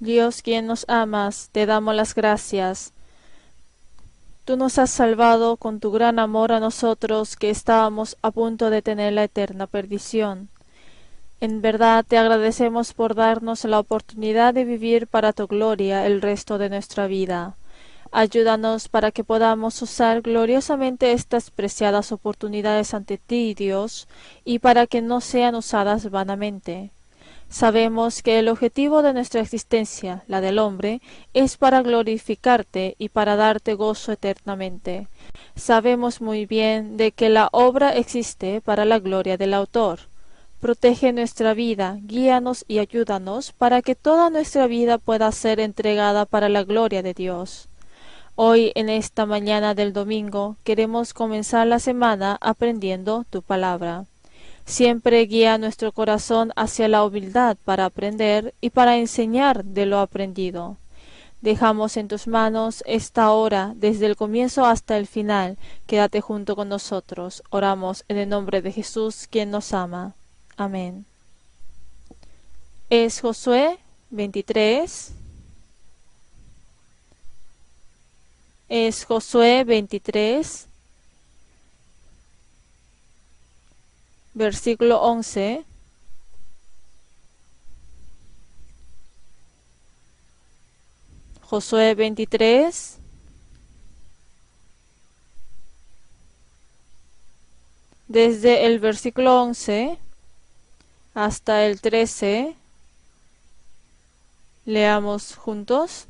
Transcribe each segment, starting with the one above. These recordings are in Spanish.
Dios, quien nos amas, te damos las gracias. Tú nos has salvado con tu gran amor a nosotros que estábamos a punto de tener la eterna perdición. En verdad te agradecemos por darnos la oportunidad de vivir para tu gloria el resto de nuestra vida. Ayúdanos para que podamos usar gloriosamente estas preciadas oportunidades ante ti, Dios, y para que no sean usadas vanamente. Sabemos que el objetivo de nuestra existencia, la del hombre, es para glorificarte y para darte gozo eternamente. Sabemos muy bien de que la obra existe para la gloria del autor. Protege nuestra vida, guíanos y ayúdanos para que toda nuestra vida pueda ser entregada para la gloria de Dios. Hoy, en esta mañana del domingo, queremos comenzar la semana aprendiendo tu palabra. Siempre guía nuestro corazón hacia la humildad para aprender y para enseñar de lo aprendido. Dejamos en tus manos esta hora, desde el comienzo hasta el final. Quédate junto con nosotros. Oramos en el nombre de Jesús, quien nos ama. Amén. Es Josué 23. Es Josué 23. Versículo 11, Josué 23, desde el versículo 11 hasta el 13, leamos juntos.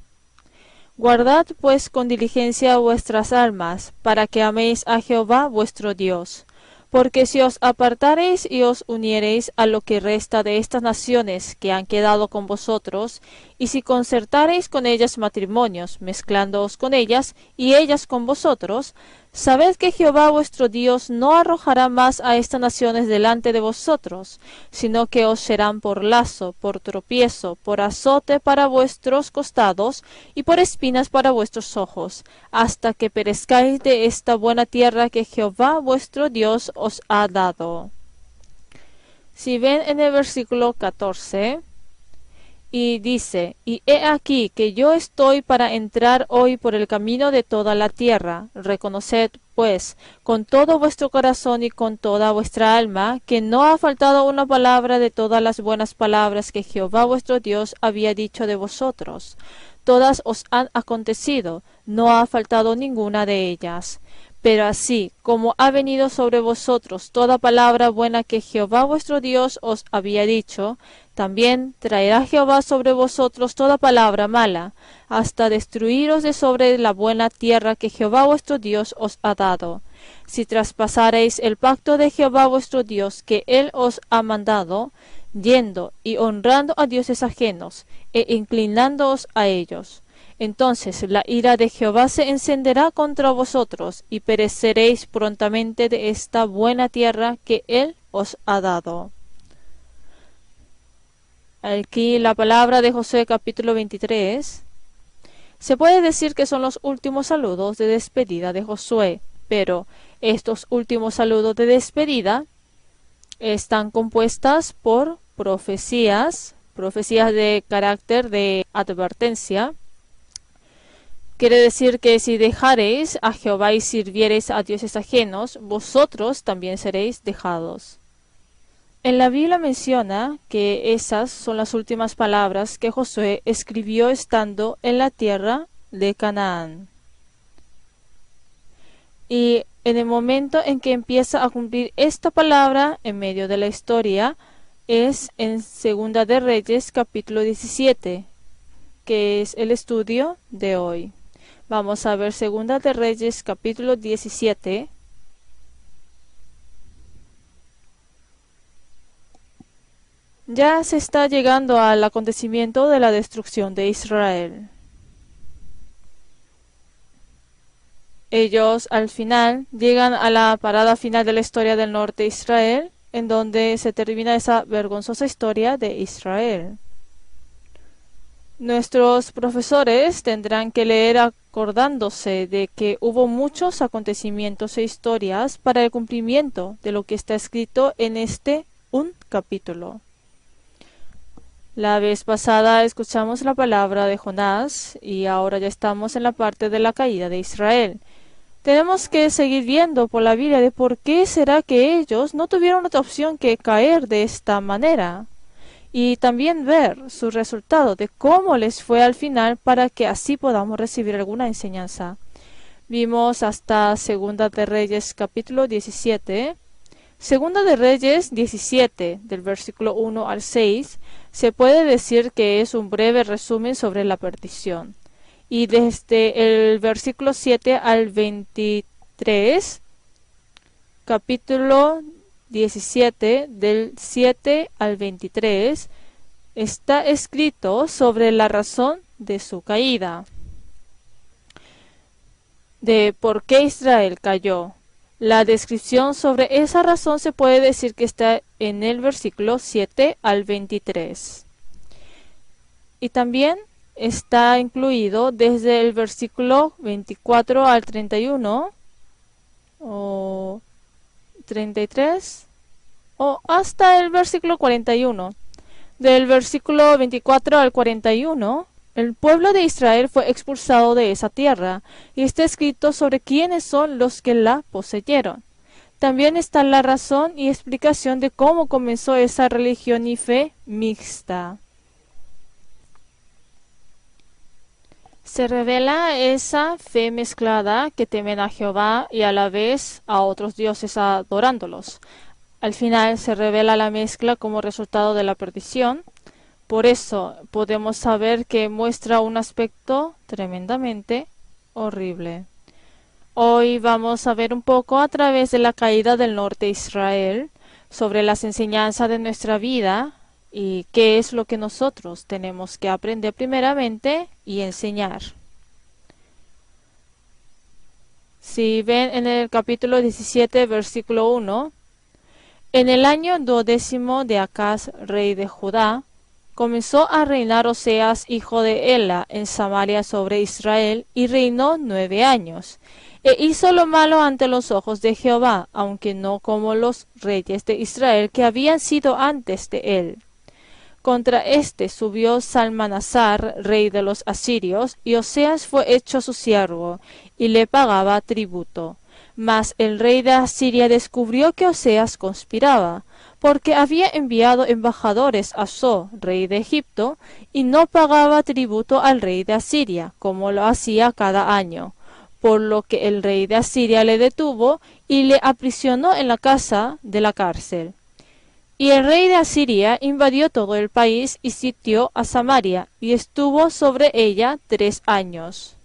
Guardad pues con diligencia vuestras almas, para que améis a Jehová vuestro Dios. Porque si os apartareis y os uniereis a lo que resta de estas naciones que han quedado con vosotros, y si concertareis con ellas matrimonios, mezclándoos con ellas, y ellas con vosotros, sabed que Jehová vuestro Dios no arrojará más a estas naciones delante de vosotros, sino que os serán por lazo, por tropiezo, por azote para vuestros costados, y por espinas para vuestros ojos, hasta que perezcáis de esta buena tierra que Jehová vuestro Dios os ha dado. Si ven en el versículo 14, y dice, y he aquí que yo estoy para entrar hoy por el camino de toda la tierra. Reconoced, pues, con todo vuestro corazón y con toda vuestra alma, que no ha faltado una palabra de todas las buenas palabras que Jehová vuestro Dios había dicho de vosotros. Todas os han acontecido, no ha faltado ninguna de ellas. Pero así como ha venido sobre vosotros toda palabra buena que Jehová vuestro Dios os había dicho, también traerá Jehová sobre vosotros toda palabra mala, hasta destruiros de sobre la buena tierra que Jehová vuestro Dios os ha dado. Si traspasareis el pacto de Jehová vuestro Dios que él os ha mandado, yendo y honrando a dioses ajenos, e inclinándoos a ellos, entonces la ira de Jehová se encenderá contra vosotros, y pereceréis prontamente de esta buena tierra que él os ha dado. Aquí la palabra de Josué capítulo 23. Se puede decir que son los últimos saludos de despedida de Josué, pero estos últimos saludos de despedida están compuestas por profecías de carácter de advertencia. Quiere decir que si dejareis a Jehová y sirviereis a dioses ajenos, vosotros también seréis dejados. En la Biblia menciona que esas son las últimas palabras que Josué escribió estando en la tierra de Canaán. Y en el momento en que empieza a cumplir esta palabra en medio de la historia es en Segunda de Reyes capítulo 17, que es el estudio de hoy. Vamos a ver Segunda de Reyes capítulo 17. Ya se está llegando al acontecimiento de la destrucción de Israel. Ellos al final llegan a la parada final de la historia del norte de Israel, en donde se termina esa vergonzosa historia de Israel. Nuestros profesores tendrán que leer acordándose de que hubo muchos acontecimientos e historias para el cumplimiento de lo que está escrito en este un capítulo. La vez pasada escuchamos la palabra de Jonás y ahora ya estamos en la parte de la caída de Israel. Tenemos que seguir viendo por la Biblia de por qué será que ellos no tuvieron otra opción que caer de esta manera. Y también ver su resultado de cómo les fue al final para que así podamos recibir alguna enseñanza. Vimos hasta Segunda de Reyes capítulo 17. Segunda de Reyes 17, del versículo 1 al 6, se puede decir que es un breve resumen sobre la perdición. Y desde el versículo 7 al 23, capítulo 17, del 7 al 23, está escrito sobre la razón de su caída, de por qué Israel cayó. La descripción sobre esa razón se puede decir que está en el versículo 7 al 23. Y también está incluido desde el versículo 24 al 31 o 33 o hasta el versículo 41. Del versículo 24 al 41, el pueblo de Israel fue expulsado de esa tierra, y está escrito sobre quiénes son los que la poseyeron. También está la razón y explicación de cómo comenzó esa religión y fe mixta. Se revela esa fe mezclada que temen a Jehová y a la vez a otros dioses adorándolos. Al final se revela la mezcla como resultado de la perdición. Por eso podemos saber que muestra un aspecto tremendamente horrible. Hoy vamos a ver un poco a través de la caída del norte de Israel sobre las enseñanzas de nuestra vida y qué es lo que nosotros tenemos que aprender primeramente y enseñar. Si ven en el capítulo 17, versículo 1, en el año 12 de Acaz, rey de Judá, comenzó a reinar Oseas, hijo de Ela, en Samaria sobre Israel, y reinó 9 años. E hizo lo malo ante los ojos de Jehová, aunque no como los reyes de Israel que habían sido antes de él. Contra éste subió Salmanasar, rey de los asirios, y Oseas fue hecho su siervo, y le pagaba tributo. Mas el rey de Asiria descubrió que Oseas conspiraba, porque había enviado embajadores a So, rey de Egipto, y no pagaba tributo al rey de Asiria, como lo hacía cada año, por lo que el rey de Asiria le detuvo y le aprisionó en la casa de la cárcel. Y el rey de Asiria invadió todo el país y sitió a Samaria, y estuvo sobre ella 3 años.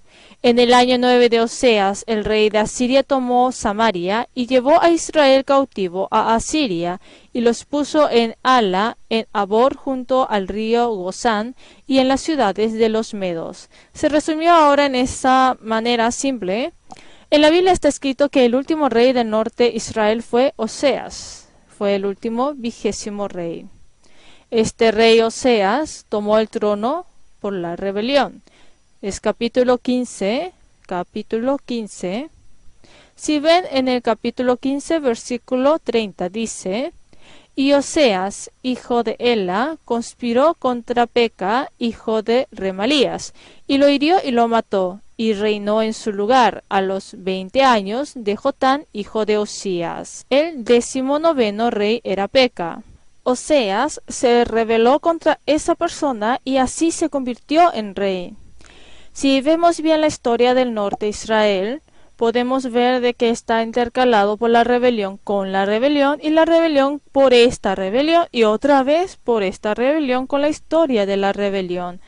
En el año 9 de Oseas, el rey de Asiria tomó Samaria y llevó a Israel cautivo a Asiria, y los puso en Ala, en Abor junto al río Gozán, y en las ciudades de los medos. Se resumió ahora en esa manera simple. En la Biblia está escrito que el último rey del norte de Israel fue Oseas. Fue el último 20º rey. Este rey Oseas tomó el trono por la rebelión. Es capítulo 15. Si ven en el capítulo 15, versículo 30, dice: Y Oseas, hijo de Ela, conspiró contra Peca, hijo de Remalías, y lo hirió y lo mató, y reinó en su lugar a los 20 años de Jotán, hijo de Osías. El 19º rey era Peca. Oseas se rebeló contra esa persona y así se convirtió en rey. Si vemos bien la historia del norte de Israel, podemos ver de que está intercalado por la rebelión con la rebelión y la rebelión por esta rebelión y otra vez por esta rebelión con la historia de la rebelión.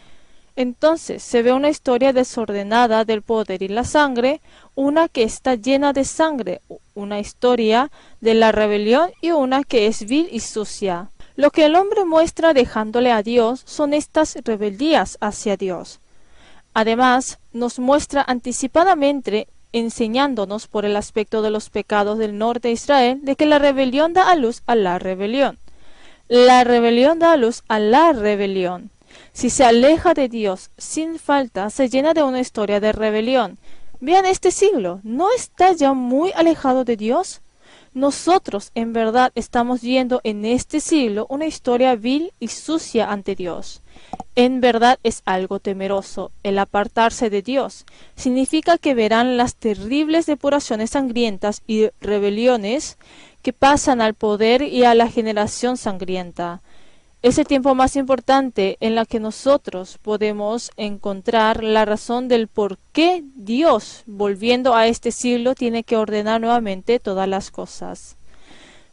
Entonces se ve una historia desordenada del poder y la sangre, una que está llena de sangre, una historia de la rebelión y una que es vil y sucia. Lo que el hombre muestra dejándole a Dios son estas rebeldías hacia Dios. Además, nos muestra anticipadamente, enseñándonos por el aspecto de los pecados del norte de Israel, de que la rebelión da a luz a la rebelión. La rebelión da a luz a la rebelión. Si se aleja de Dios sin falta, se llena de una historia de rebelión. Vean este siglo, ¿no está ya muy alejado de Dios? Nosotros en verdad estamos viendo en este siglo una historia vil y sucia ante Dios. En verdad es algo temeroso el apartarse de Dios. Significa que verán las terribles depuraciones sangrientas y rebeliones que pasan al poder y a la generación sangrienta. Es el tiempo más importante en la que nosotros podemos encontrar la razón del por qué Dios, volviendo a este siglo, tiene que ordenar nuevamente todas las cosas.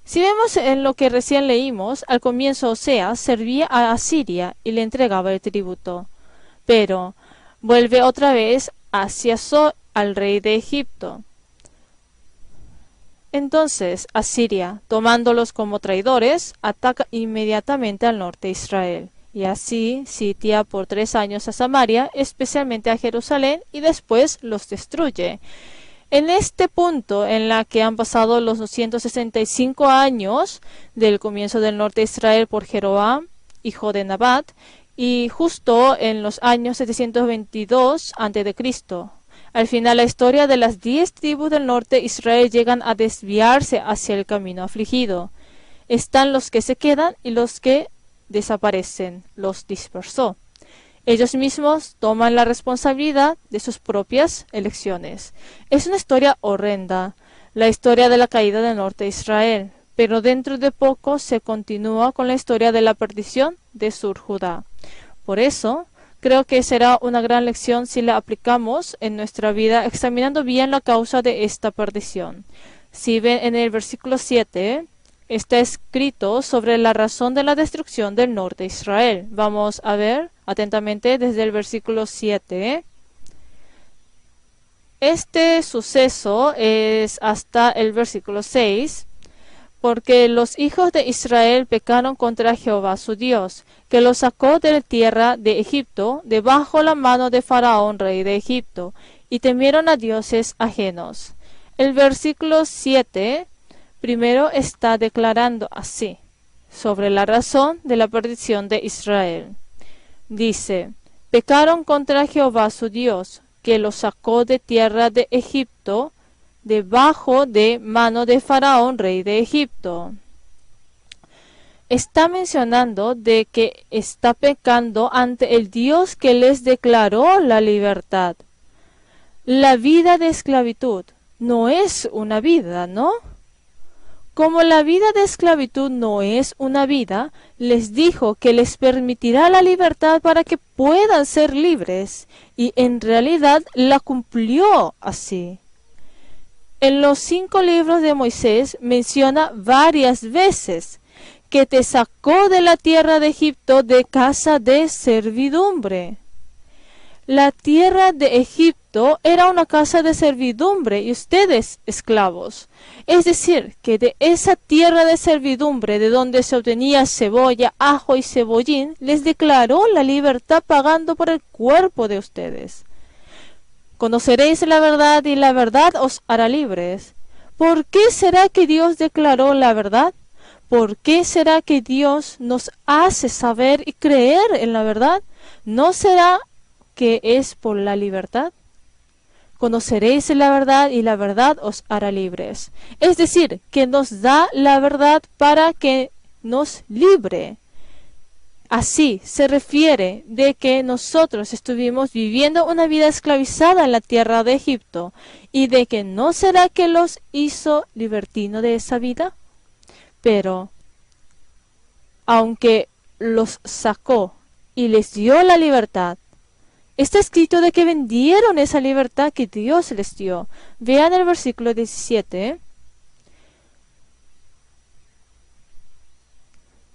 Si vemos en lo que recién leímos, al comienzo Oseas servía a Asiria y le entregaba el tributo. Pero vuelve otra vez hacia al rey de Egipto. Entonces Asiria, tomándolos como traidores, ataca inmediatamente al norte de Israel, y así sitia por 3 años a Samaria, especialmente a Jerusalén, y después los destruye. En este punto en la que han pasado los 265 años del comienzo del norte de Israel por Jeroboam, hijo de Nabat, y justo en los años 722 a.C., al final la historia de las 10 tribus del norte de Israel llegan a desviarse hacia el camino afligido. Están los que se quedan y los que desaparecen, los dispersó. Ellos mismos toman la responsabilidad de sus propias elecciones. Es una historia horrenda, la historia de la caída del norte de Israel, pero dentro de poco se continúa con la historia de la perdición de Sur Judá. Por eso, creo que será una gran lección si la aplicamos en nuestra vida examinando bien la causa de esta perdición. Si ven en el versículo 7, está escrito sobre la razón de la destrucción del norte de Israel. Vamos a ver atentamente desde el versículo 7. Este suceso es hasta el versículo 6. Porque los hijos de Israel pecaron contra Jehová su Dios, que los sacó de la tierra de Egipto, debajo la mano de Faraón, rey de Egipto, y temieron a dioses ajenos. El versículo 7 primero está declarando así, sobre la razón de la perdición de Israel. Dice, pecaron contra Jehová su Dios, que los sacó de tierra de Egipto, debajo de mano de Faraón, rey de Egipto. Está mencionando de que está pecando ante el Dios que les declaró la libertad. La vida de esclavitud no es una vida, ¿no? Como la vida de esclavitud no es una vida, les dijo que les permitirá la libertad para que puedan ser libres, y en realidad la cumplió así. En los 5 libros de Moisés menciona varias veces que te sacó de la tierra de Egipto de casa de servidumbre. La tierra de Egipto era una casa de servidumbre y ustedes esclavos. Es decir, que de esa tierra de servidumbre de donde se obtenía cebolla, ajo y cebollín, les declaró la libertad pagando por el cuerpo de ustedes. Conoceréis la verdad y la verdad os hará libres. ¿Por qué será que Dios declaró la verdad? ¿Por qué será que Dios nos hace saber y creer en la verdad? ¿No será que es por la libertad? Conoceréis la verdad y la verdad os hará libres. Es decir, que nos da la verdad para que nos libre. Así se refiere de que nosotros estuvimos viviendo una vida esclavizada en la tierra de Egipto y de que no será que los hizo libertino de esa vida. Pero, aunque los sacó y les dio la libertad, está escrito de que vendieron esa libertad que Dios les dio. Vean el versículo 17.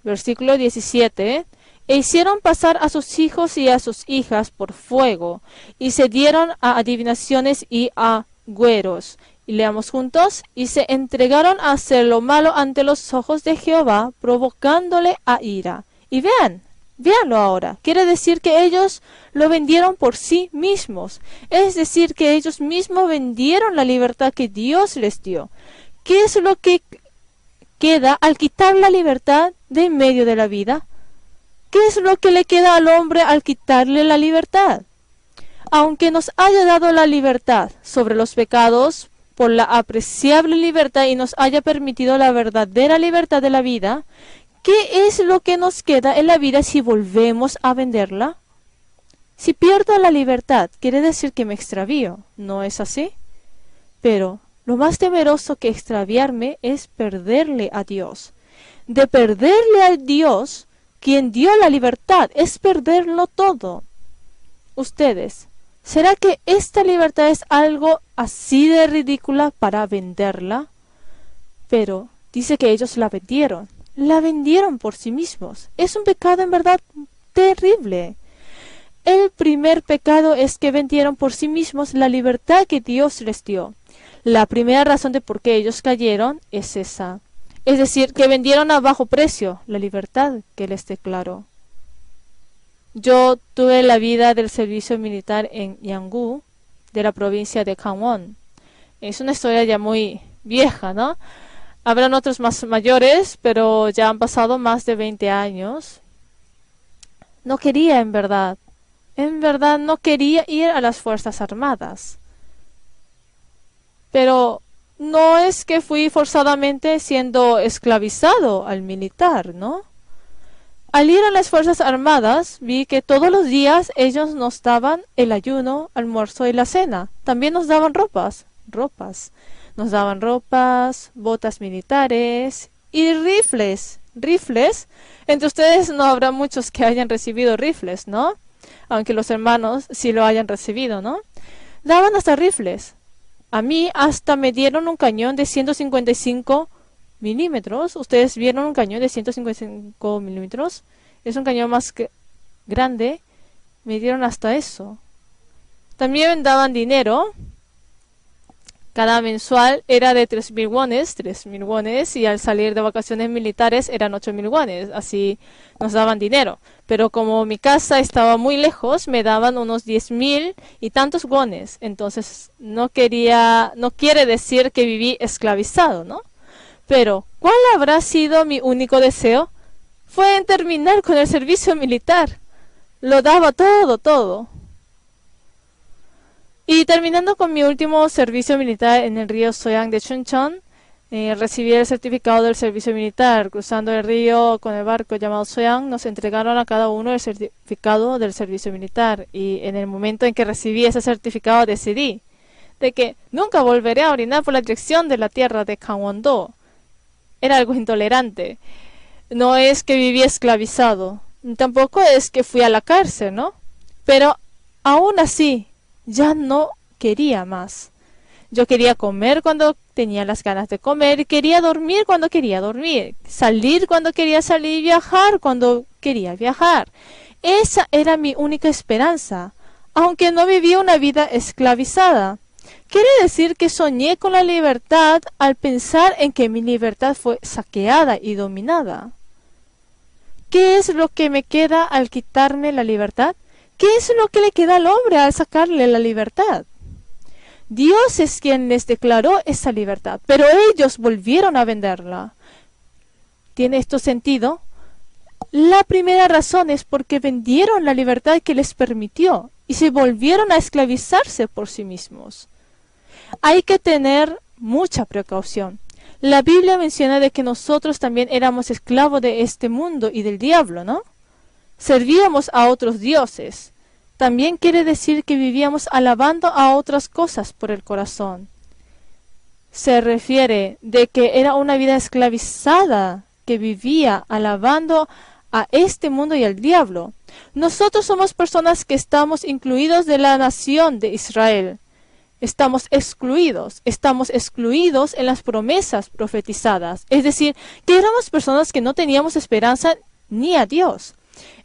Versículo 17. E hicieron pasar a sus hijos y a sus hijas por fuego, y se dieron a adivinaciones y a agüeros. Y leamos juntos, y se entregaron a hacer lo malo ante los ojos de Jehová, provocándole a ira. Y véanlo ahora. Quiere decir que ellos lo vendieron por sí mismos. Es decir, que ellos mismos vendieron la libertad que Dios les dio. ¿Qué es lo que queda al quitar la libertad de en medio de la vida? ¿Qué es lo que le queda al hombre al quitarle la libertad? Aunque nos haya dado la libertad sobre los pecados por la apreciable libertad y nos haya permitido la verdadera libertad de la vida, ¿qué es lo que nos queda en la vida si volvemos a venderla? Si pierdo la libertad, quiere decir que me extravío, ¿no es así? Pero lo más temeroso que extraviarme es perderle a Dios. De perderle a Dios, quien dio la libertad, es perderlo todo. Ustedes, ¿será que esta libertad es algo así de ridícula para venderla? Pero dice que ellos la vendieron por sí mismos. Es un pecado en verdad terrible. El primer pecado es que vendieron por sí mismos la libertad que Dios les dio. La primera razón de por qué ellos cayeron es esa. Es decir, que vendieron a bajo precio la libertad que les declaró. Yo tuve la vida del servicio militar en Yangu, de la provincia de Gangwon. Es una historia ya muy vieja, ¿no? Habrán otros más mayores, pero ya han pasado más de 20 años. No quería en verdad no quería ir a las Fuerzas Armadas. Pero no es que fui forzadamente siendo esclavizado al militar, ¿no? Al ir a las Fuerzas Armadas vi que todos los días ellos nos daban el ayuno, almuerzo y la cena. También nos daban ropas. Nos daban ropas, botas militares y rifles. Rifles. Entre ustedes no habrá muchos que hayan recibido rifles, ¿no? Aunque los hermanos sí lo hayan recibido, ¿no? Daban hasta rifles. A mí hasta me dieron un cañón de 155 milímetros. ¿Ustedes vieron un cañón de 155 milímetros? Es un cañón más grande. Me dieron hasta eso. También me daban dinero. Cada mensual era de 3.000 wones, y al salir de vacaciones militares eran 8.000 wones, así nos daban dinero. Pero como mi casa estaba muy lejos, me daban unos 10.000 y tantos wones, entonces no quiere decir que viví esclavizado, ¿no? Pero, ¿cuál habrá sido mi único deseo? Fue en terminar con el servicio militar. Lo daba todo. Y terminando con mi último servicio militar en el río Soyang de Chuncheon, recibí el certificado del servicio militar. Cruzando el río con el barco llamado Soyang, nos entregaron a cada uno el certificado del servicio militar. Y en el momento en que recibí ese certificado decidí de que nunca volveré a orinar por la dirección de la tierra de Gangwon-do. Era algo intolerante. No es que viví esclavizado, tampoco es que fui a la cárcel, ¿no? Pero aún así, ya no quería más. Yo quería comer cuando tenía las ganas de comer, y quería dormir cuando quería dormir, salir cuando quería salir y viajar cuando quería viajar. Esa era mi única esperanza, aunque no vivía una vida esclavizada. Quiere decir que soñé con la libertad al pensar en que mi libertad fue saqueada y dominada. ¿Qué es lo que me queda al quitarme la libertad? ¿Qué es lo que le queda al hombre al sacarle la libertad? Dios es quien les declaró esa libertad, pero ellos volvieron a venderla. ¿Tiene esto sentido? La primera razón es porque vendieron la libertad que les permitió y se volvieron a esclavizarse por sí mismos. Hay que tener mucha precaución. La Biblia menciona de que nosotros también éramos esclavos de este mundo y del diablo, ¿no? Servíamos a otros dioses. También quiere decir que vivíamos alabando a otras cosas por el corazón. Se refiere de que era una vida esclavizada que vivía alabando a este mundo y al diablo. Nosotros somos personas que estamos incluidos de la nación de Israel. Estamos excluidos en las promesas profetizadas. Es decir, que éramos personas que no teníamos esperanza ni a Dios.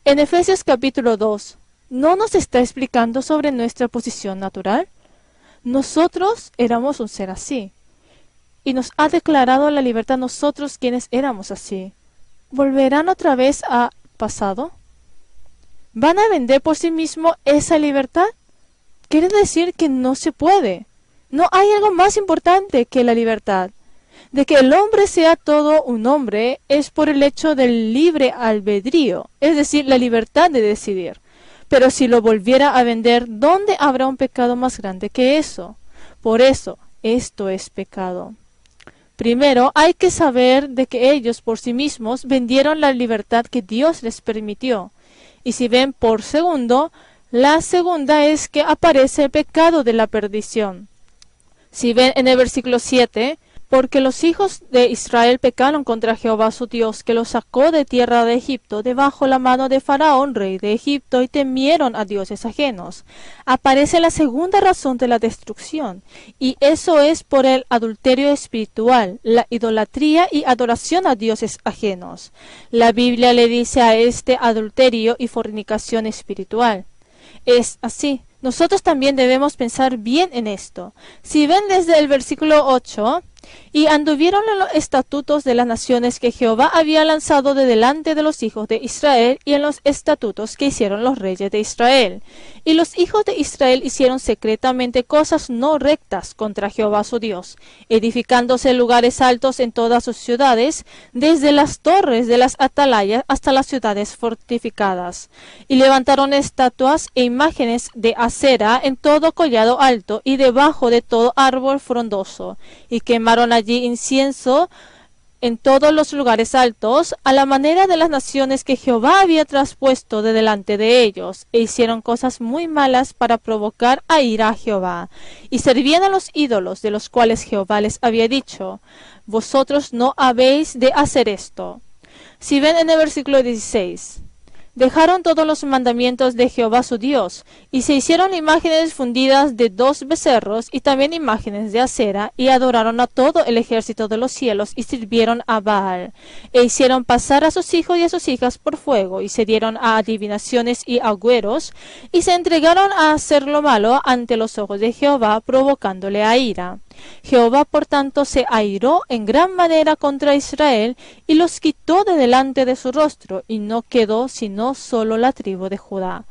En Efesios capítulo 2, ¿no nos está explicando sobre nuestra posición natural? Nosotros éramos un ser así, y nos ha declarado la libertad nosotros quienes éramos así. ¿Volverán otra vez a pasado? ¿Van a vender por sí mismo esa libertad? Quiere decir que no se puede. No hay algo más importante que la libertad. De que el hombre sea todo un hombre es por el hecho del libre albedrío, es decir, la libertad de decidir. Pero si lo volviera a vender, ¿dónde habrá un pecado más grande que eso? Por eso, esto es pecado. Primero, hay que saber de que ellos por sí mismos vendieron la libertad que Dios les permitió. Y si ven por segundo, la segunda es que aparece el pecado de la perdición. Si ven en el versículo 7, porque los hijos de Israel pecaron contra Jehová su Dios, que los sacó de tierra de Egipto, debajo la mano de Faraón, rey de Egipto, y temieron a dioses ajenos. Aparece la segunda razón de la destrucción, y eso es por el adulterio espiritual, la idolatría y adoración a dioses ajenos. La Biblia le dice a este adulterio y fornicación espiritual. Es así. Nosotros también debemos pensar bien en esto. Si ven desde el versículo 8, y anduvieron en los estatutos de las naciones que Jehová había lanzado de delante de los hijos de Israel, y en los estatutos que hicieron los reyes de Israel. Y los hijos de Israel hicieron secretamente cosas no rectas contra Jehová su Dios, edificándose lugares altos en todas sus ciudades, desde las torres de las atalayas hasta las ciudades fortificadas. Y levantaron estatuas e imágenes de acera en todo collado alto y debajo de todo árbol frondoso, y quemaron allí incienso en todos los lugares altos, a la manera de las naciones que Jehová había traspuesto de delante de ellos, e hicieron cosas muy malas para provocar a ira a Jehová, y servían a los ídolos de los cuales Jehová les había dicho: vosotros no habéis de hacer esto. Si ven en el versículo 16, dejaron todos los mandamientos de Jehová su Dios, y se hicieron imágenes fundidas de 2 becerros, y también imágenes de acera, y adoraron a todo el ejército de los cielos, y sirvieron a Baal, e hicieron pasar a sus hijos y a sus hijas por fuego, y se dieron a adivinaciones y agüeros, y se entregaron a hacer lo malo ante los ojos de Jehová, provocándole a ira. Jehová por tanto se airó en gran manera contra Israel, y los quitó de delante de su rostro, y no quedó sino solo la tribu de Judá.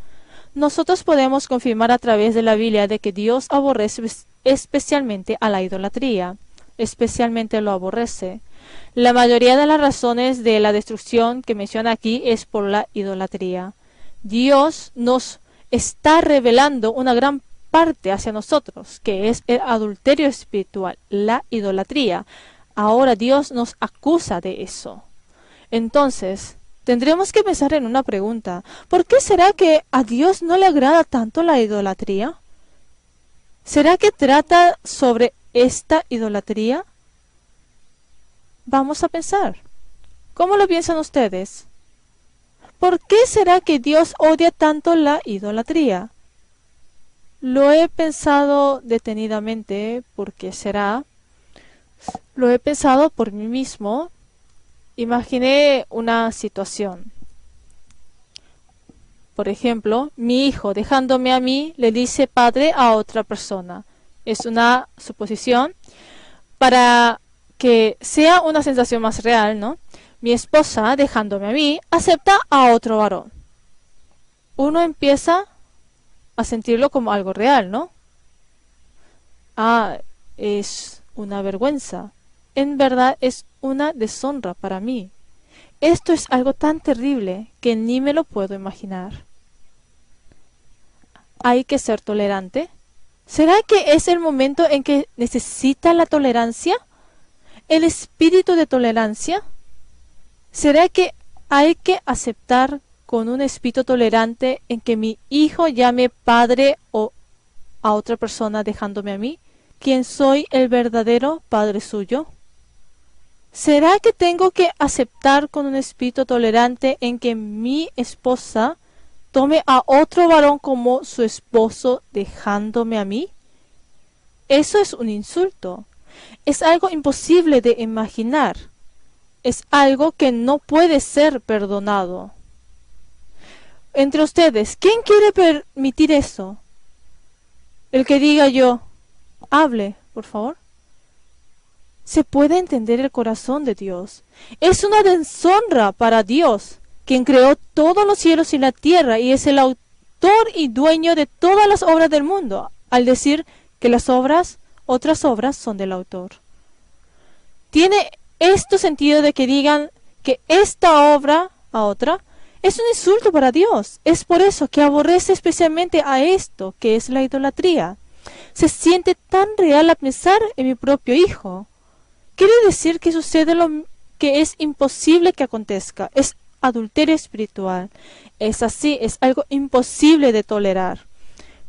Nosotros podemos confirmar a través de la Biblia de que Dios aborrece especialmente a la idolatría, especialmente lo aborrece. La mayoría de las razones de la destrucción que menciona aquí es por la idolatría. Dios nos está revelando una gran parte hacia nosotros, que es el adulterio espiritual, la idolatría. Ahora Dios nos acusa de eso. Entonces, tendremos que pensar en una pregunta. ¿Por qué será que a Dios no le agrada tanto la idolatría? ¿Será que trata sobre esta idolatría? Vamos a pensar. ¿Cómo lo piensan ustedes? ¿Por qué será que Dios odia tanto la idolatría? Lo he pensado detenidamente. ¿Por qué será? Lo he pensado por mí mismo. Imaginé una situación. Por ejemplo, mi hijo, dejándome a mí, le dice padre a otra persona. Es una suposición para que sea una sensación más real, ¿no? Mi esposa, dejándome a mí, acepta a otro varón. Uno empieza a sentirlo como algo real, ¿no? Ah, es una vergüenza. En verdad es una deshonra para mí. Esto es algo tan terrible que ni me lo puedo imaginar. ¿Hay que ser tolerante? ¿Será que es el momento en que necesita la tolerancia? ¿El espíritu de tolerancia? ¿Será que hay que aceptar con un espíritu tolerante en que mi hijo llame padre o a otra persona dejándome a mí, quien soy el verdadero padre suyo? ¿Será que tengo que aceptar con un espíritu tolerante en que mi esposa tome a otro varón como su esposo dejándome a mí? Eso es un insulto. Es algo imposible de imaginar. Es algo que no puede ser perdonado. Entre ustedes, ¿quién quiere permitir eso? El que diga yo, hable, por favor. Se puede entender el corazón de Dios. Es una deshonra para Dios, quien creó todos los cielos y la tierra y es el autor y dueño de todas las obras del mundo, al decir que las obras, otras obras, son del autor. Tiene esto sentido de que digan que esta obra a otra es un insulto para Dios. Es por eso que aborrece especialmente a esto, que es la idolatría. se siente tan real a pensar en mi propio hijo. Quiere decir que sucede lo que es imposible que acontezca. Es adulterio espiritual. Es así, es algo imposible de tolerar.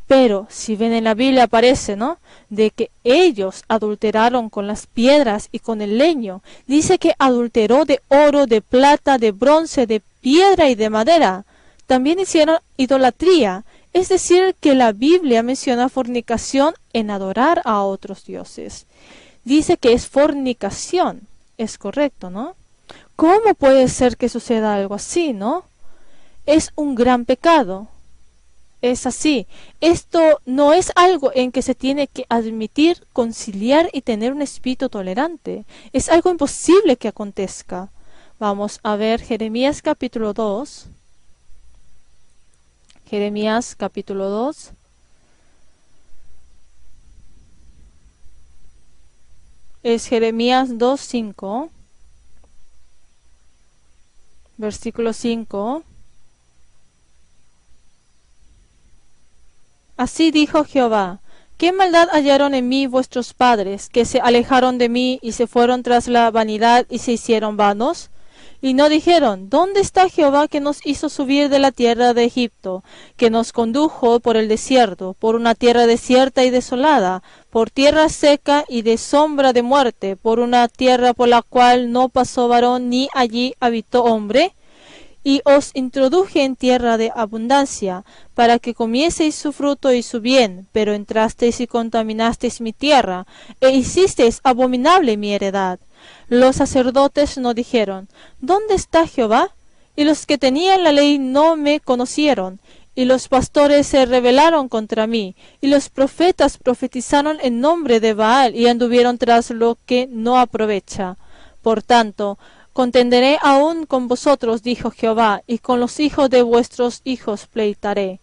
Pero si ven en la Biblia aparece, ¿no?, de que ellos adulteraron con las piedras y con el leño. Dice que adulteró de oro, de plata, de bronce, de piedra y de madera. También hicieron idolatría. Es decir, que la Biblia menciona fornicación en adorar a otros dioses. Dice que es fornicación. Es correcto, ¿no? ¿Cómo puede ser que suceda algo así, no? Es un gran pecado. Es así. Esto no es algo en que se tiene que admitir, conciliar y tener un espíritu tolerante. Es algo imposible que acontezca. Vamos a ver Jeremías capítulo 2. Jeremías capítulo 2. Es Jeremías 2:5. Versículo 5. Así dijo Jehová: ¿Qué maldad hallaron en mí vuestros padres, que se alejaron de mí y se fueron tras la vanidad y se hicieron vanos? Y no dijeron: ¿Dónde está Jehová que nos hizo subir de la tierra de Egipto, que nos condujo por el desierto, por una tierra desierta y desolada, por tierra seca y de sombra de muerte, por una tierra por la cual no pasó varón ni allí habitó hombre? Y os introduje en tierra de abundancia, para que comieseis su fruto y su bien, pero entrasteis y contaminasteis mi tierra, e hicisteis abominable mi heredad. Los sacerdotes no dijeron: ¿Dónde está Jehová? Y los que tenían la ley no me conocieron. Y los pastores se rebelaron contra mí, y los profetas profetizaron en nombre de Baal, y anduvieron tras lo que no aprovecha. Por tanto, contenderé aún con vosotros, dijo Jehová, y con los hijos de vuestros hijos pleitaré.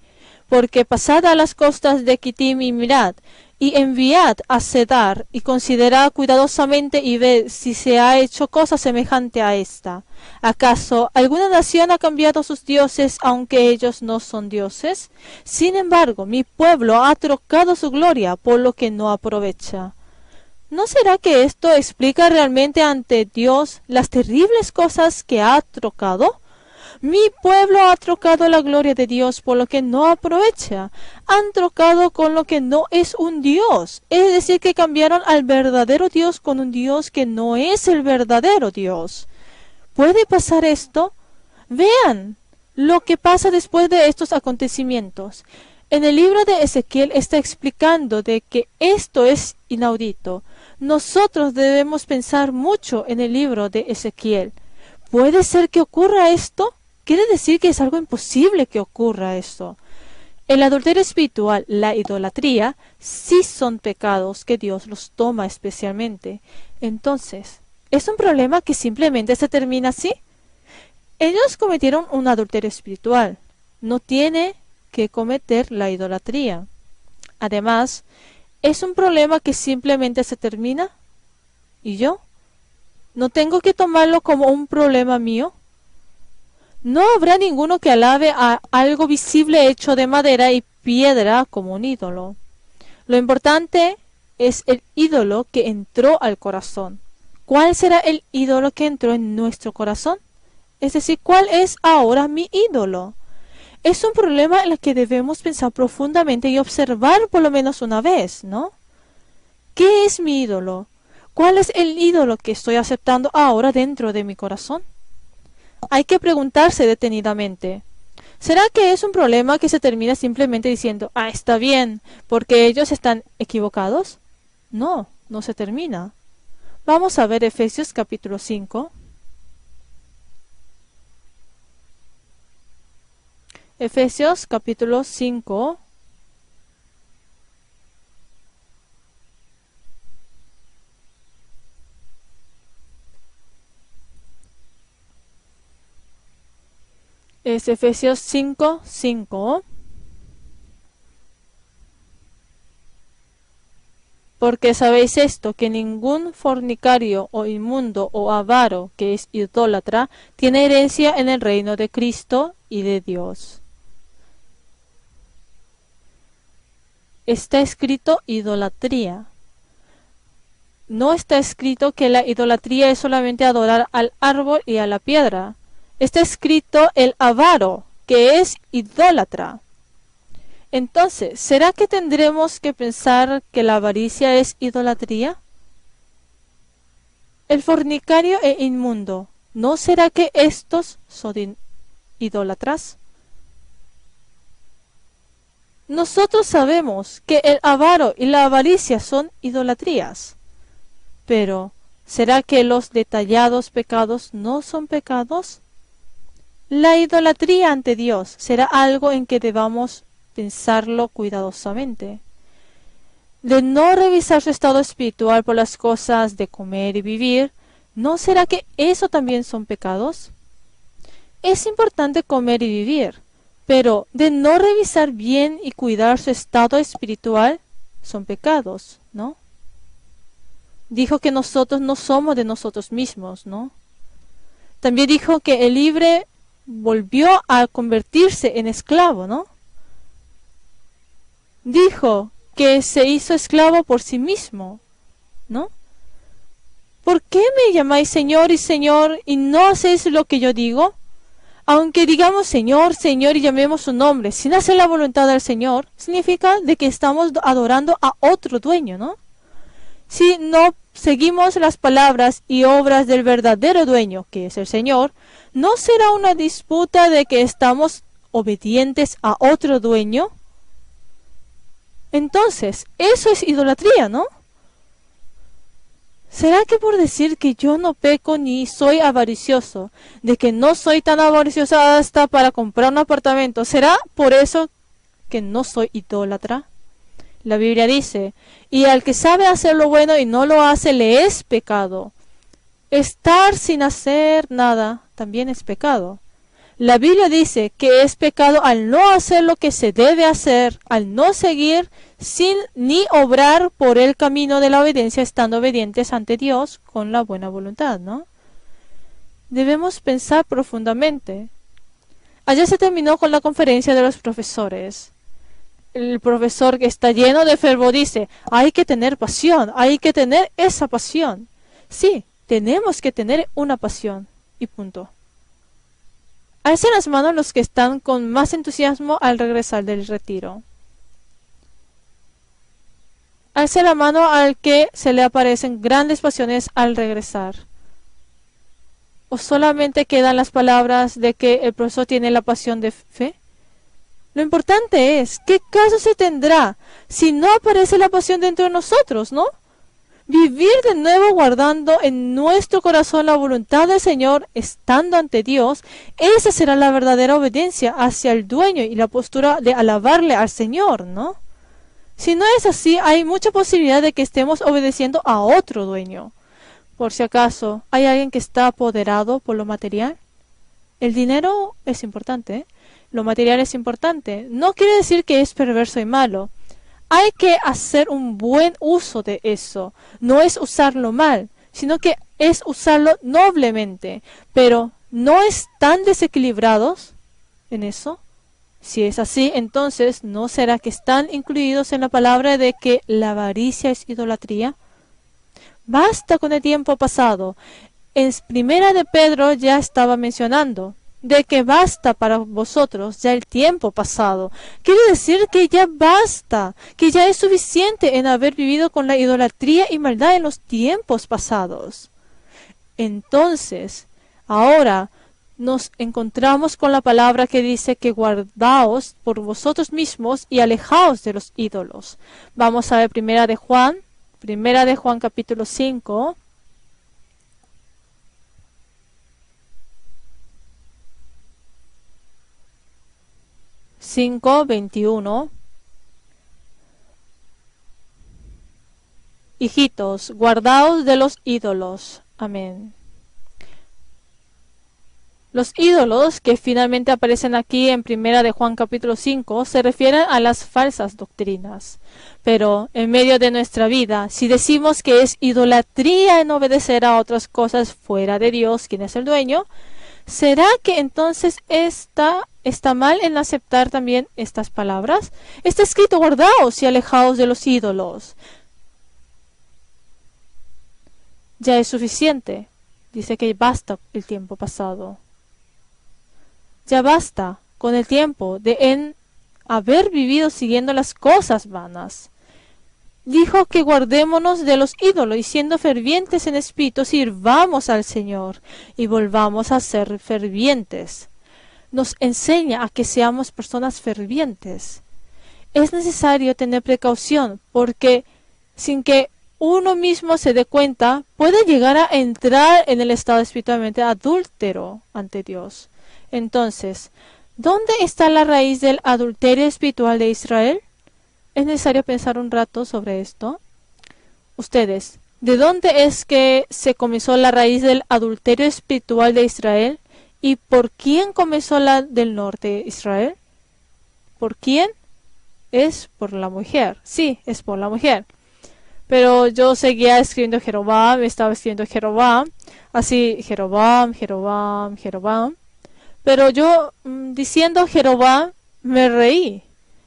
Porque pasad a las costas de Quitim y mirad, y enviad a Cedar, y considerad cuidadosamente y ved si se ha hecho cosa semejante a esta. ¿Acaso alguna nación ha cambiado sus dioses, aunque ellos no son dioses? Sin embargo, mi pueblo ha trocado su gloria por lo que no aprovecha. ¿No será que esto explica realmente ante Dios las terribles cosas que ha trocado? Mi pueblo ha trocado la gloria de Dios por lo que no aprovecha. Han trocado con lo que no es un Dios. Es decir, que cambiaron al verdadero Dios con un Dios que no es el verdadero Dios. ¿Puede pasar esto? Vean lo que pasa después de estos acontecimientos. En el libro de Ezequiel está explicando de que esto es inaudito. Nosotros debemos pensar mucho en el libro de Ezequiel. ¿Puede ser que ocurra esto? Quiere decir que es algo imposible que ocurra esto. El adulterio espiritual, la idolatría, sí son pecados que Dios los toma especialmente. Entonces, ¿es un problema que simplemente se termina así? Ellos cometieron un adulterio espiritual. No tiene que cometer la idolatría. Además, ¿es un problema que simplemente se termina? ¿Y yo? ¿No tengo que tomarlo como un problema mío? No habrá ninguno que alabe a algo visible hecho de madera y piedra como un ídolo. Lo importante es el ídolo que entró al corazón. ¿Cuál será el ídolo que entró en nuestro corazón? Es decir, ¿cuál es ahora mi ídolo? Es un problema en el que debemos pensar profundamente y observar por lo menos una vez, ¿no? ¿Qué es mi ídolo? ¿Cuál es el ídolo que estoy aceptando ahora dentro de mi corazón? Hay que preguntarse detenidamente. ¿Será que es un problema que se termina simplemente diciendo: ah, está bien, porque ellos están equivocados? No, no se termina. Vamos a ver Efesios capítulo 5. Efesios capítulo 5. Es Efesios 5:5. Porque sabéis esto, que ningún fornicario o inmundo o avaro, que es idólatra, tiene herencia en el reino de Cristo y de Dios. está escrito idolatría. No está escrito que la idolatría es solamente adorar al árbol y a la piedra. Está escrito el avaro, que es idólatra. Entonces, ¿será que tendremos que pensar que la avaricia es idolatría? El fornicario e inmundo, ¿no será que estos son idólatras? Nosotros sabemos que el avaro y la avaricia son idolatrías. Pero, ¿será que los detallados pecados no son pecados? La idolatría ante Dios será algo en que debamos pensarlo cuidadosamente. De no revisar su estado espiritual por las cosas de comer y vivir, ¿no será que eso también son pecados? Es importante comer y vivir, pero de no revisar bien y cuidar su estado espiritual, son pecados, ¿no? Dijo que nosotros no somos de nosotros mismos, ¿no? También dijo que el libre volvió a convertirse en esclavo, ¿no? Dijo que se hizo esclavo por sí mismo, ¿no? ¿Por qué me llamáis Señor y no hacéis lo que yo digo? Aunque digamos Señor, Señor y llamemos su nombre sin hacer la voluntad del Señor, significa de que estamos adorando a otro dueño, ¿no? Si no seguimos las palabras y obras del verdadero dueño, que es el Señor, ¿no será una disputa de que estamos obedientes a otro dueño? Entonces, eso es idolatría, ¿no? ¿Será que por decir que yo no peco ni soy avaricioso, de que no soy tan avaricioso hasta para comprar un apartamento, será por eso que no soy idólatra? La Biblia dice, y al que sabe hacer lo bueno y no lo hace, le es pecado. Estar sin hacer nada también es pecado. La Biblia dice que es pecado al no hacer lo que se debe hacer, al no seguir sin ni obrar por el camino de la obediencia, estando obedientes ante Dios con la buena voluntad, ¿no? Debemos pensar profundamente. Ayer se terminó con la conferencia de los profesores. El profesor que está lleno de fervor dice, hay que tener pasión, hay que tener esa pasión. Sí, tenemos que tener una pasión, y punto. Alcen las manos los que están con más entusiasmo al regresar del retiro. Alce la mano al que se le aparecen grandes pasiones al regresar. ¿O solamente quedan las palabras de que el profesor tiene la pasión de fe? Lo importante es, ¿qué caso se tendrá si no aparece la pasión dentro de nosotros, no? Vivir de nuevo guardando en nuestro corazón la voluntad del Señor, estando ante Dios, esa será la verdadera obediencia hacia el dueño y la postura de alabarle al Señor, ¿no? Si no es así, hay mucha posibilidad de que estemos obedeciendo a otro dueño. Por si acaso, ¿hay alguien que está apoderado por lo material? El dinero es importante, ¿eh? Lo material es importante. No quiere decir que es perverso y malo. Hay que hacer un buen uso de eso. No es usarlo mal, sino que es usarlo noblemente. Pero ¿no están desequilibrados en eso? Si es así, entonces, ¿no será que están incluidos en la palabra de que la avaricia es idolatría? Basta con el tiempo pasado. En Primera de Pedro ya estaba mencionando de que basta para vosotros ya el tiempo pasado. Quiere decir que ya basta, que ya es suficiente en haber vivido con la idolatría y maldad en los tiempos pasados. Entonces, ahora nos encontramos con la palabra que dice que guardaos por vosotros mismos y alejaos de los ídolos. Vamos a ver Primera de Juan capítulo 5. Hijitos, guardaos de los ídolos. Amén. Los ídolos que finalmente aparecen aquí en Primera de Juan capítulo 5 se refieren a las falsas doctrinas. Pero en medio de nuestra vida, si decimos que es idolatría en obedecer a otras cosas fuera de Dios, quien es el dueño, ¿Será que entonces está mal en aceptar también estas palabras? Está escrito: guardaos y alejaos de los ídolos. Ya es suficiente. Dice que basta el tiempo pasado. Ya basta con el tiempo de haber vivido siguiendo las cosas vanas. Dijo que guardémonos de los ídolos y siendo fervientes en espíritu sirvamos al Señor y volvamos a ser fervientes. Nos enseña a que seamos personas fervientes. Es necesario tener precaución porque sin que uno mismo se dé cuenta puede llegar a entrar en el estado espiritualmente adúltero ante Dios. Entonces, ¿dónde está la raíz del adulterio espiritual de Israel? Es necesario pensar un rato sobre esto. Ustedes, ¿de dónde es que se comenzó la raíz del adulterio espiritual de Israel? ¿Y por quién comenzó la del norte de Israel? ¿Por quién? Es por la mujer. Sí, es por la mujer. Pero yo seguía escribiendo Jeroboam, estaba escribiendo Jeroboam, así Jeroboam. Pero yo diciendo Jeroboam me reí.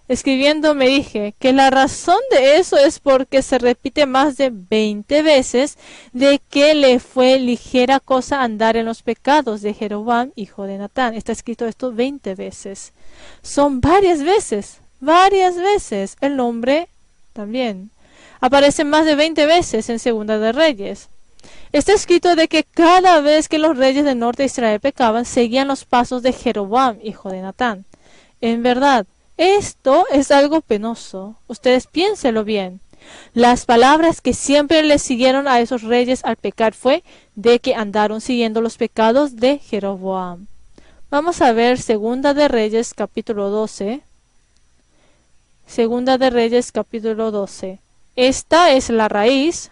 Escribiendo me dije que la razón de eso es porque se repite más de 20 veces de que le fue ligera cosa andar en los pecados de Jeroboam, hijo de Natán. Está escrito esto 20 veces. Son varias veces. El nombre también aparece más de 20 veces en Segunda de Reyes. Está escrito de que cada vez que los reyes del norte de Israel pecaban, seguían los pasos de Jeroboam, hijo de Natán. En verdad, esto es algo penoso. Ustedes piénsenlo bien. Las palabras que siempre le siguieron a esos reyes al pecar fue de que andaron siguiendo los pecados de Jeroboam. Vamos a ver Segunda de Reyes capítulo 12. Segunda de Reyes capítulo 12. Esta es la raíz.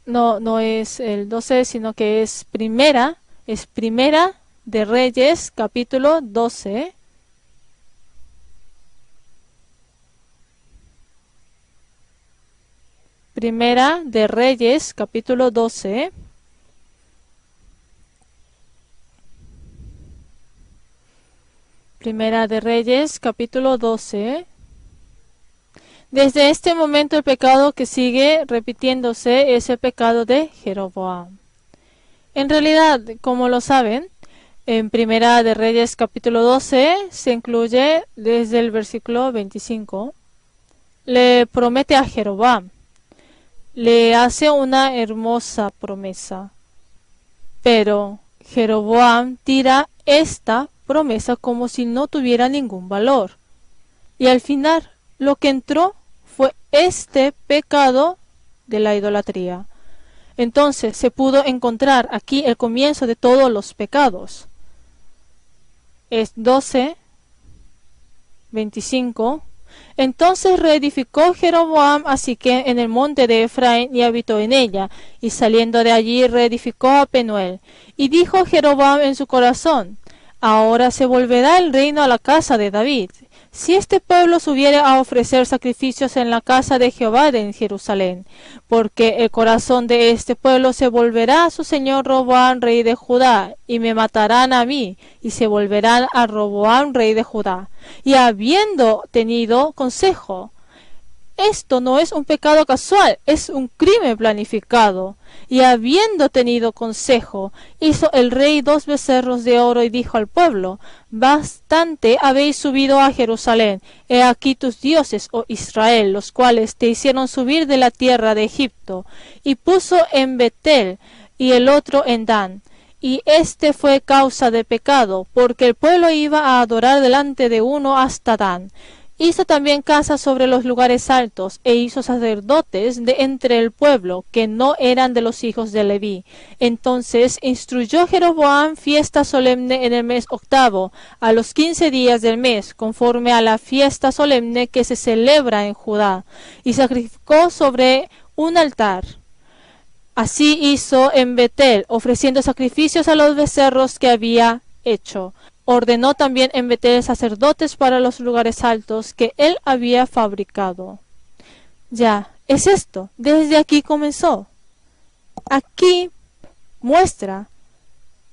No es el 12, sino que es primera de Reyes, capítulo 12. Primera de Reyes, capítulo 12. Primera de Reyes, capítulo 12. Desde este momento el pecado que sigue repitiéndose es el pecado de Jeroboam. En realidad, como lo saben, en Primera de Reyes capítulo 12 se incluye desde el versículo 25. Le promete a Jeroboam, le hace una hermosa promesa, pero Jeroboam tira esta promesa como si no tuviera ningún valor. Y al final lo que entró fue este pecado de la idolatría. Entonces se pudo encontrar aquí el comienzo de todos los pecados. Es 12, 25. Entonces reedificó Jeroboam a Siquem en el monte de Efraín y habitó en ella, y saliendo de allí reedificó a Penuel. Y dijo Jeroboam en su corazón: ahora se volverá el reino a la casa de David, si este pueblo subiere a ofrecer sacrificios en la casa de Jehová en Jerusalén, porque el corazón de este pueblo se volverá a su señor Roboam, rey de Judá, y me matarán a mí, y se volverán a Roboam, rey de Judá. Y habiendo tenido consejo, esto no es un pecado casual, es un crimen planificado. Y habiendo tenido consejo, hizo el rey 2 becerros de oro y dijo al pueblo: bastante habéis subido a Jerusalén. He aquí tus dioses, oh Israel, los cuales te hicieron subir de la tierra de Egipto. Y puso en Betel y el otro en Dan. Y este fue causa de pecado, porque el pueblo iba a adorar delante de uno hasta Dan. Hizo también casas sobre los lugares altos, e hizo sacerdotes de entre el pueblo, que no eran de los hijos de Leví. Entonces instruyó Jeroboam fiesta solemne en el mes octavo, a los 15 días del mes, conforme a la fiesta solemne que se celebra en Judá, y sacrificó sobre un altar. Así hizo en Betel, ofreciendo sacrificios a los becerros que había hecho. Ordenó también en Betel sacerdotes para los lugares altos que él había fabricado. Ya, es esto, desde aquí comenzó. Aquí muestra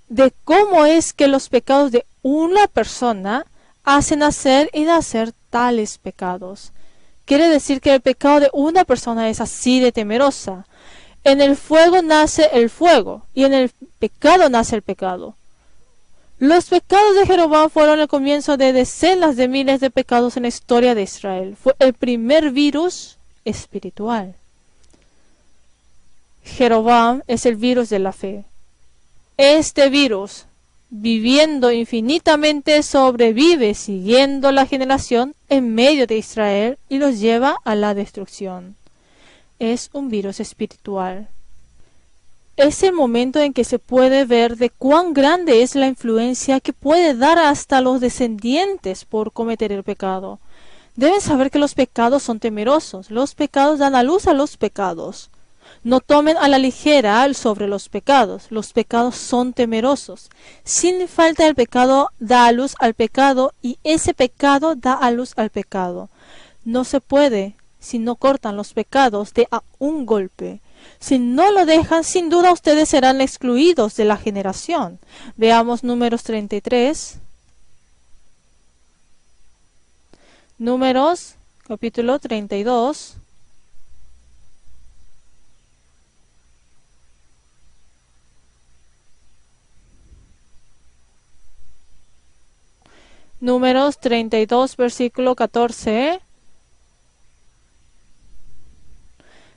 de cómo es que los pecados de una persona hacen hacer y deshacer tales pecados. Quiere decir que el pecado de una persona es así de temerosa. En el fuego nace el fuego y en el pecado nace el pecado. Los pecados de Jeroboam fueron el comienzo de decenas de miles de pecados en la historia de Israel. Fue el primer virus espiritual. Jeroboam es el virus de la fe. Este virus, viviendo infinitamente, sobrevive siguiendo la generación en medio de Israel y los lleva a la destrucción. Es un virus espiritual. Es el momento en que se puede ver de cuán grande es la influencia que puede dar hasta los descendientes por cometer el pecado. Deben saber que los pecados son temerosos. Los pecados dan a luz a los pecados. No tomen a la ligera sobre los pecados. Los pecados son temerosos. Sin falta el pecado da a luz al pecado y ese pecado da a luz al pecado. No se puede si no cortan los pecados de a un golpe. Si no lo dejan, sin duda ustedes serán excluidos de la generación. Veamos Números 33. Números, capítulo 32. Números 32, versículo 14.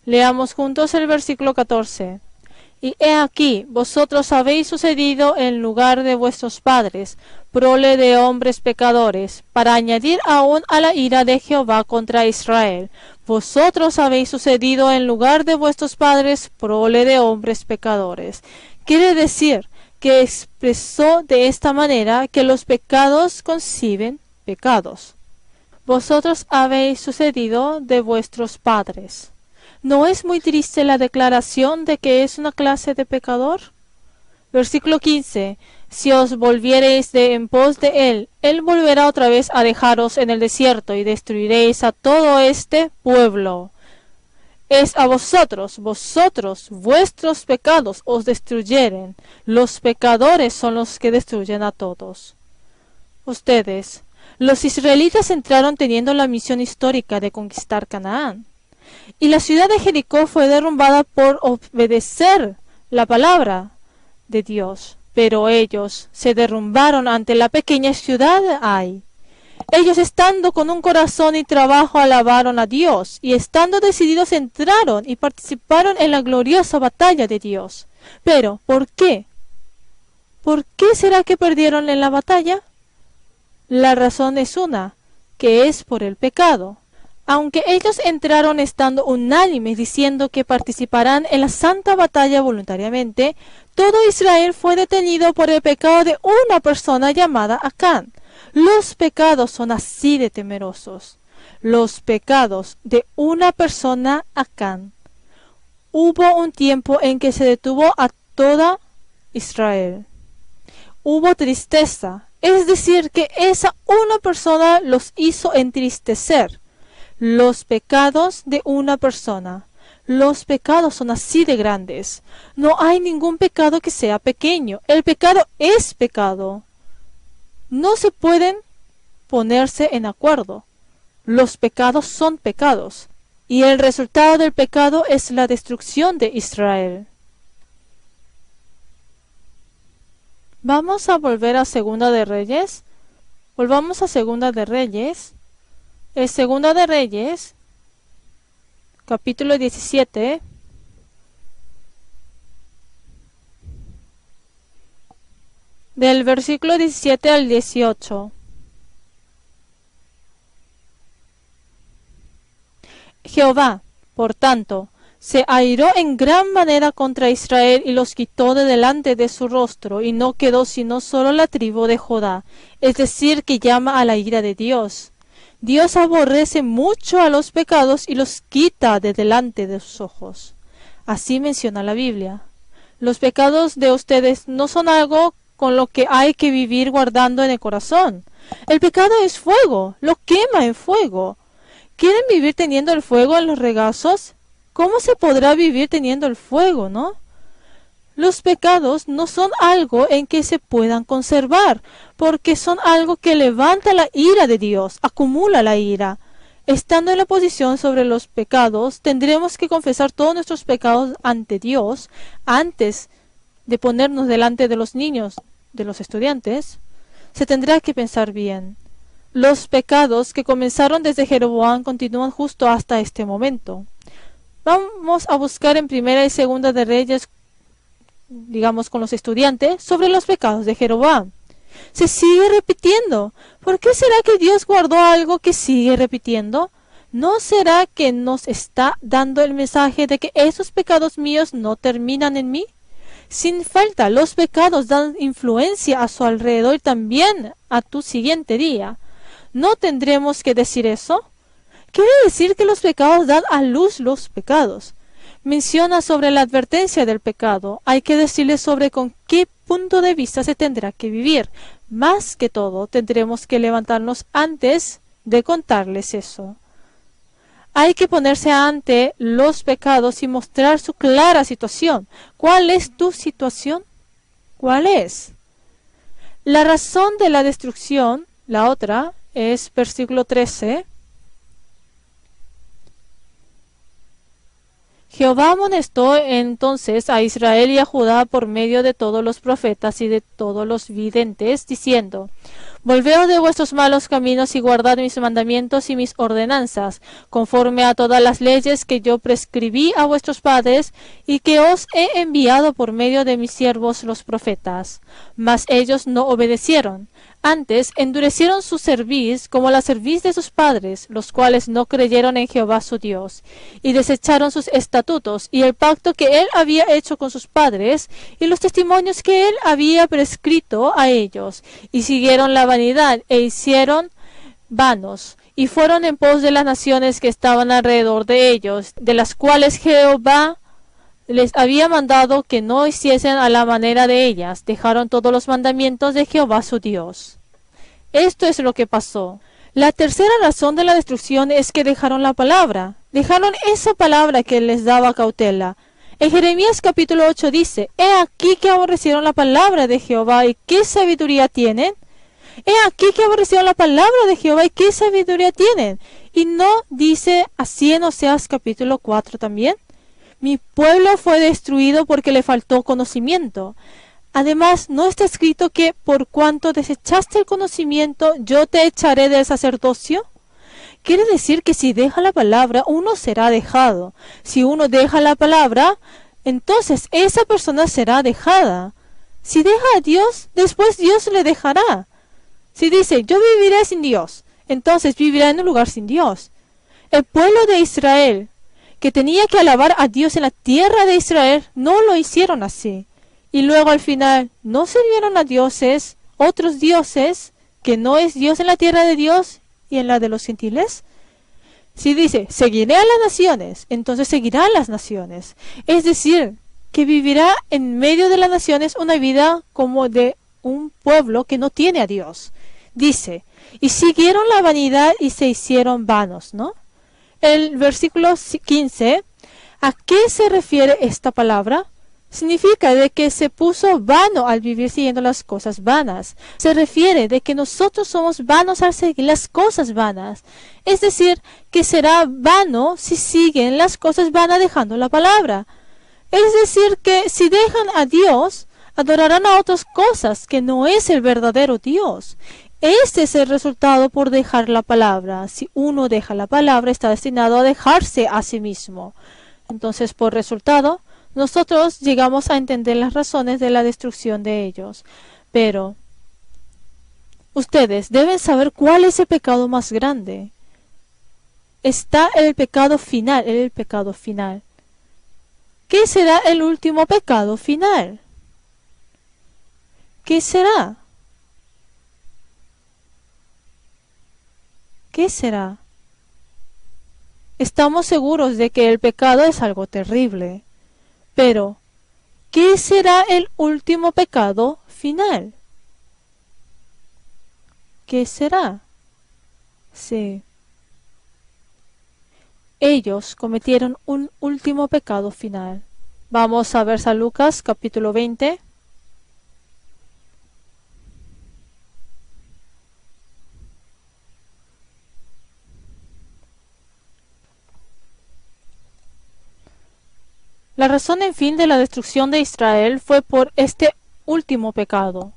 Leamos juntos el versículo 14. Y he aquí, vosotros habéis sucedido en lugar de vuestros padres, prole de hombres pecadores, para añadir aún a la ira de Jehová contra Israel. Vosotros habéis sucedido en lugar de vuestros padres, prole de hombres pecadores. Quiere decir que expresó de esta manera que los pecados conciben pecados. Vosotros habéis sucedido de vuestros padres. ¿No es muy triste la declaración de que es una clase de pecador? Versículo 15. Si os volviereis en pos de él, él volverá otra vez a dejaros en el desierto y destruiréis a todo este pueblo. Es a vosotros, vuestros pecados os destruyeren. Los pecadores son los que destruyen a todos. Ustedes, los israelitas entraron teniendo la misión histórica de conquistar Canaán. Y la ciudad de Jericó fue derrumbada por obedecer la palabra de Dios. Pero ellos se derrumbaron ante la pequeña ciudad de Ai. Ellos, estando con un corazón y trabajo, alabaron a Dios, y estando decididos entraron y participaron en la gloriosa batalla de Dios. Pero, ¿por qué? ¿Por qué será que perdieron en la batalla? La razón es una, que es por el pecado. Aunque ellos entraron estando unánimes diciendo que participarán en la santa batalla voluntariamente, todo Israel fue detenido por el pecado de una persona llamada Acán. Los pecados son así de temerosos. Los pecados de una persona Acán. Hubo un tiempo en que se detuvo a toda Israel. Hubo tristeza, es decir, que esa una persona los hizo entristecer. Los pecados de una persona. Los pecados son así de grandes. No hay ningún pecado que sea pequeño. El pecado es pecado. No se pueden ponerse en acuerdo. Los pecados son pecados. Y el resultado del pecado es la destrucción de Israel. Vamos a volver a Segunda de Reyes. Volvamos a Segunda de Reyes. Es Segunda de Reyes, capítulo 17, del versículo 17 al 18. Jehová, por tanto, se airó en gran manera contra Israel y los quitó de delante de su rostro, y no quedó sino solo la tribu de Judá, es decir, que llama a la ira de Dios. Dios aborrece mucho a los pecados y los quita de delante de sus ojos. Así menciona la Biblia. Los pecados de ustedes no son algo con lo que hay que vivir guardando en el corazón. El pecado es fuego, lo quema en fuego. ¿Quieren vivir teniendo el fuego en los regazos? ¿Cómo se podrá vivir teniendo el fuego, no? Los pecados no son algo en que se puedan conservar, porque son algo que levanta la ira de Dios, acumula la ira. Estando en la posición sobre los pecados, tendremos que confesar todos nuestros pecados ante Dios antes de ponernos delante de los niños, de los estudiantes. Se tendrá que pensar bien. Los pecados que comenzaron desde Jeroboam continúan justo hasta este momento. Vamos a buscar en Primera y Segunda de Reyes, digamos con los estudiantes, sobre los pecados de Jeroboam. Se sigue repitiendo. ¿Por qué será que Dios guardó algo que sigue repitiendo? ¿No será que nos está dando el mensaje de que esos pecados míos no terminan en mí? Sin falta, los pecados dan influencia a su alrededor y también a tu siguiente día. ¿No tendremos que decir eso? Quiere decir que los pecados dan a luz los pecados. Menciona sobre la advertencia del pecado. Hay que decirle sobre con qué punto de vista se tendrá que vivir. Más que todo, tendremos que levantarnos antes de contarles eso. Hay que ponerse ante los pecados y mostrar su clara situación. ¿Cuál es tu situación? ¿Cuál es? La razón de la destrucción, la otra, es versículo 13. Jehová amonestó entonces a Israel y a Judá por medio de todos los profetas y de todos los videntes, diciendo: Volveos de vuestros malos caminos y guardad mis mandamientos y mis ordenanzas, conforme a todas las leyes que yo prescribí a vuestros padres y que os he enviado por medio de mis siervos los profetas. Mas ellos no obedecieron. Antes endurecieron su cerviz como la cerviz de sus padres, los cuales no creyeron en Jehová su Dios, y desecharon sus estatutos y el pacto que él había hecho con sus padres, y los testimonios que él había prescrito a ellos, y siguieron la vanidad e hicieron vanos, y fueron en pos de las naciones que estaban alrededor de ellos, de las cuales Jehová les había mandado que no hiciesen a la manera de ellas. Dejaron todos los mandamientos de Jehová su Dios. Esto es lo que pasó. La tercera razón de la destrucción es que dejaron la palabra. Dejaron esa palabra que les daba cautela. En Jeremías capítulo 8 dice: He aquí que aborrecieron la palabra de Jehová, y qué sabiduría tienen. He aquí que aborrecieron la palabra de Jehová, y qué sabiduría tienen. Y no dice así en Oseas capítulo 4 también: Mi pueblo fue destruido porque le faltó conocimiento. Además, ¿no está escrito que por cuanto desechaste el conocimiento, yo te echaré del sacerdocio? Quiere decir que si deja la palabra, uno será dejado. Si uno deja la palabra, entonces esa persona será dejada. Si deja a Dios, después Dios le dejará. Si dice: yo viviré sin Dios, entonces vivirá en un lugar sin Dios. El pueblo de Israel, que tenía que alabar a Dios en la tierra de Israel, no lo hicieron así. Y luego al final no sirvieron a dioses, otros dioses, que no es Dios en la tierra de Dios y en la de los gentiles. Si dice: seguiré a las naciones, entonces seguirá a las naciones. Es decir, que vivirá en medio de las naciones una vida como de un pueblo que no tiene a Dios. Dice: y siguieron la vanidad y se hicieron vanos, ¿no? El versículo 15, ¿a qué se refiere esta palabra? Significa de que se puso vano al vivir siguiendo las cosas vanas. Se refiere de que nosotros somos vanos al seguir las cosas vanas. Es decir, que será vano si siguen las cosas vanas dejando la palabra. Es decir, que si dejan a Dios, adorarán a otras cosas que no es el verdadero Dios. Este es el resultado por dejar la palabra. Si uno deja la palabra, está destinado a dejarse a sí mismo. Entonces, por resultado, nosotros llegamos a entender las razones de la destrucción de ellos. Pero ustedes deben saber cuál es el pecado más grande. Está el pecado final, el pecado final. ¿Qué será el último pecado final? ¿Qué será? ¿Qué será? Estamos seguros de que el pecado es algo terrible. Pero, ¿qué será el último pecado final? ¿Qué será? Sí. ellos cometieron un último pecado final. Vamos a ver San Lucas capítulo 20. La razón, en fin, de la destrucción de Israel fue por este último pecado.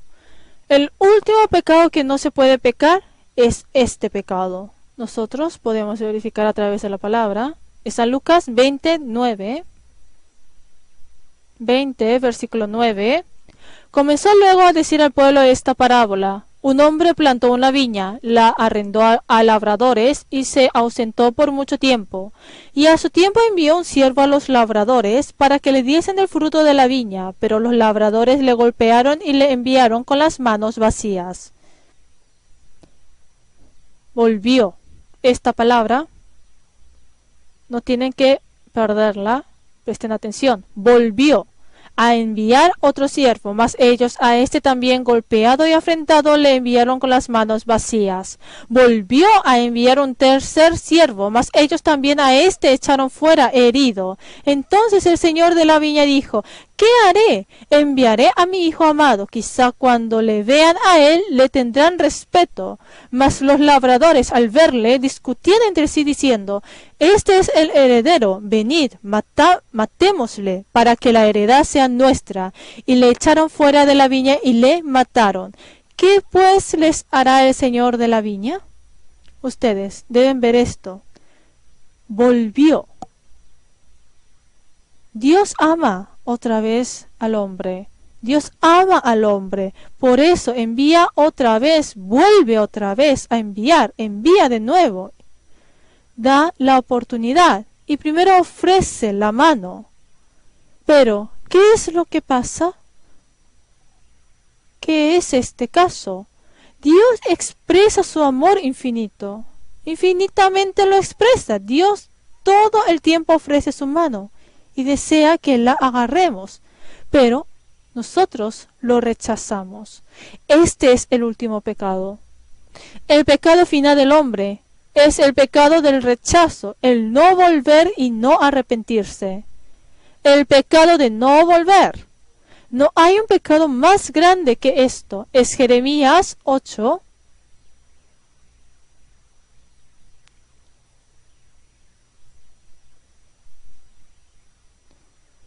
El último pecado que no se puede pecar es este pecado. Nosotros podemos verificar a través de la palabra. Es San Lucas 20, versículo 9. Comenzó luego a decir al pueblo esta parábola. Un hombre plantó una viña, la arrendó a labradores y se ausentó por mucho tiempo. Y a su tiempo envió un siervo a los labradores para que le diesen el fruto de la viña, pero los labradores le golpearon y le enviaron con las manos vacías. Volvió. Esta palabra no tienen que perderla, presten atención. Volvió a enviar otro siervo, mas ellos a este también golpeado y afrentado le enviaron con las manos vacías. Volvió a enviar un tercer siervo, mas ellos también a este echaron fuera herido. Entonces el señor de la viña dijo: ¿qué haré? Enviaré a mi hijo amado, quizá cuando le vean a él le tendrán respeto. Mas los labradores al verle discutían entre sí diciendo: este es el heredero, venid, matémosle, para que la heredad sea nuestra. Y le echaron fuera de la viña y le mataron. ¿Qué pues les hará el señor de la viña? Ustedes deben ver esto. Volvió. Dios ama otra vez al hombre. Dios ama al hombre. Por eso envía otra vez, vuelve otra vez a enviar, envía de nuevo. Da la oportunidad y primero ofrece la mano. Pero, ¿qué es lo que pasa? ¿Qué es este caso? Dios expresa su amor infinito. Infinitamente lo expresa. Dios todo el tiempo ofrece su mano y desea que la agarremos. Pero nosotros lo rechazamos. Este es el último pecado. El pecado final del hombre es el pecado del rechazo, el no volver y no arrepentirse. El pecado de no volver. No hay un pecado más grande que esto. Es Jeremías 8.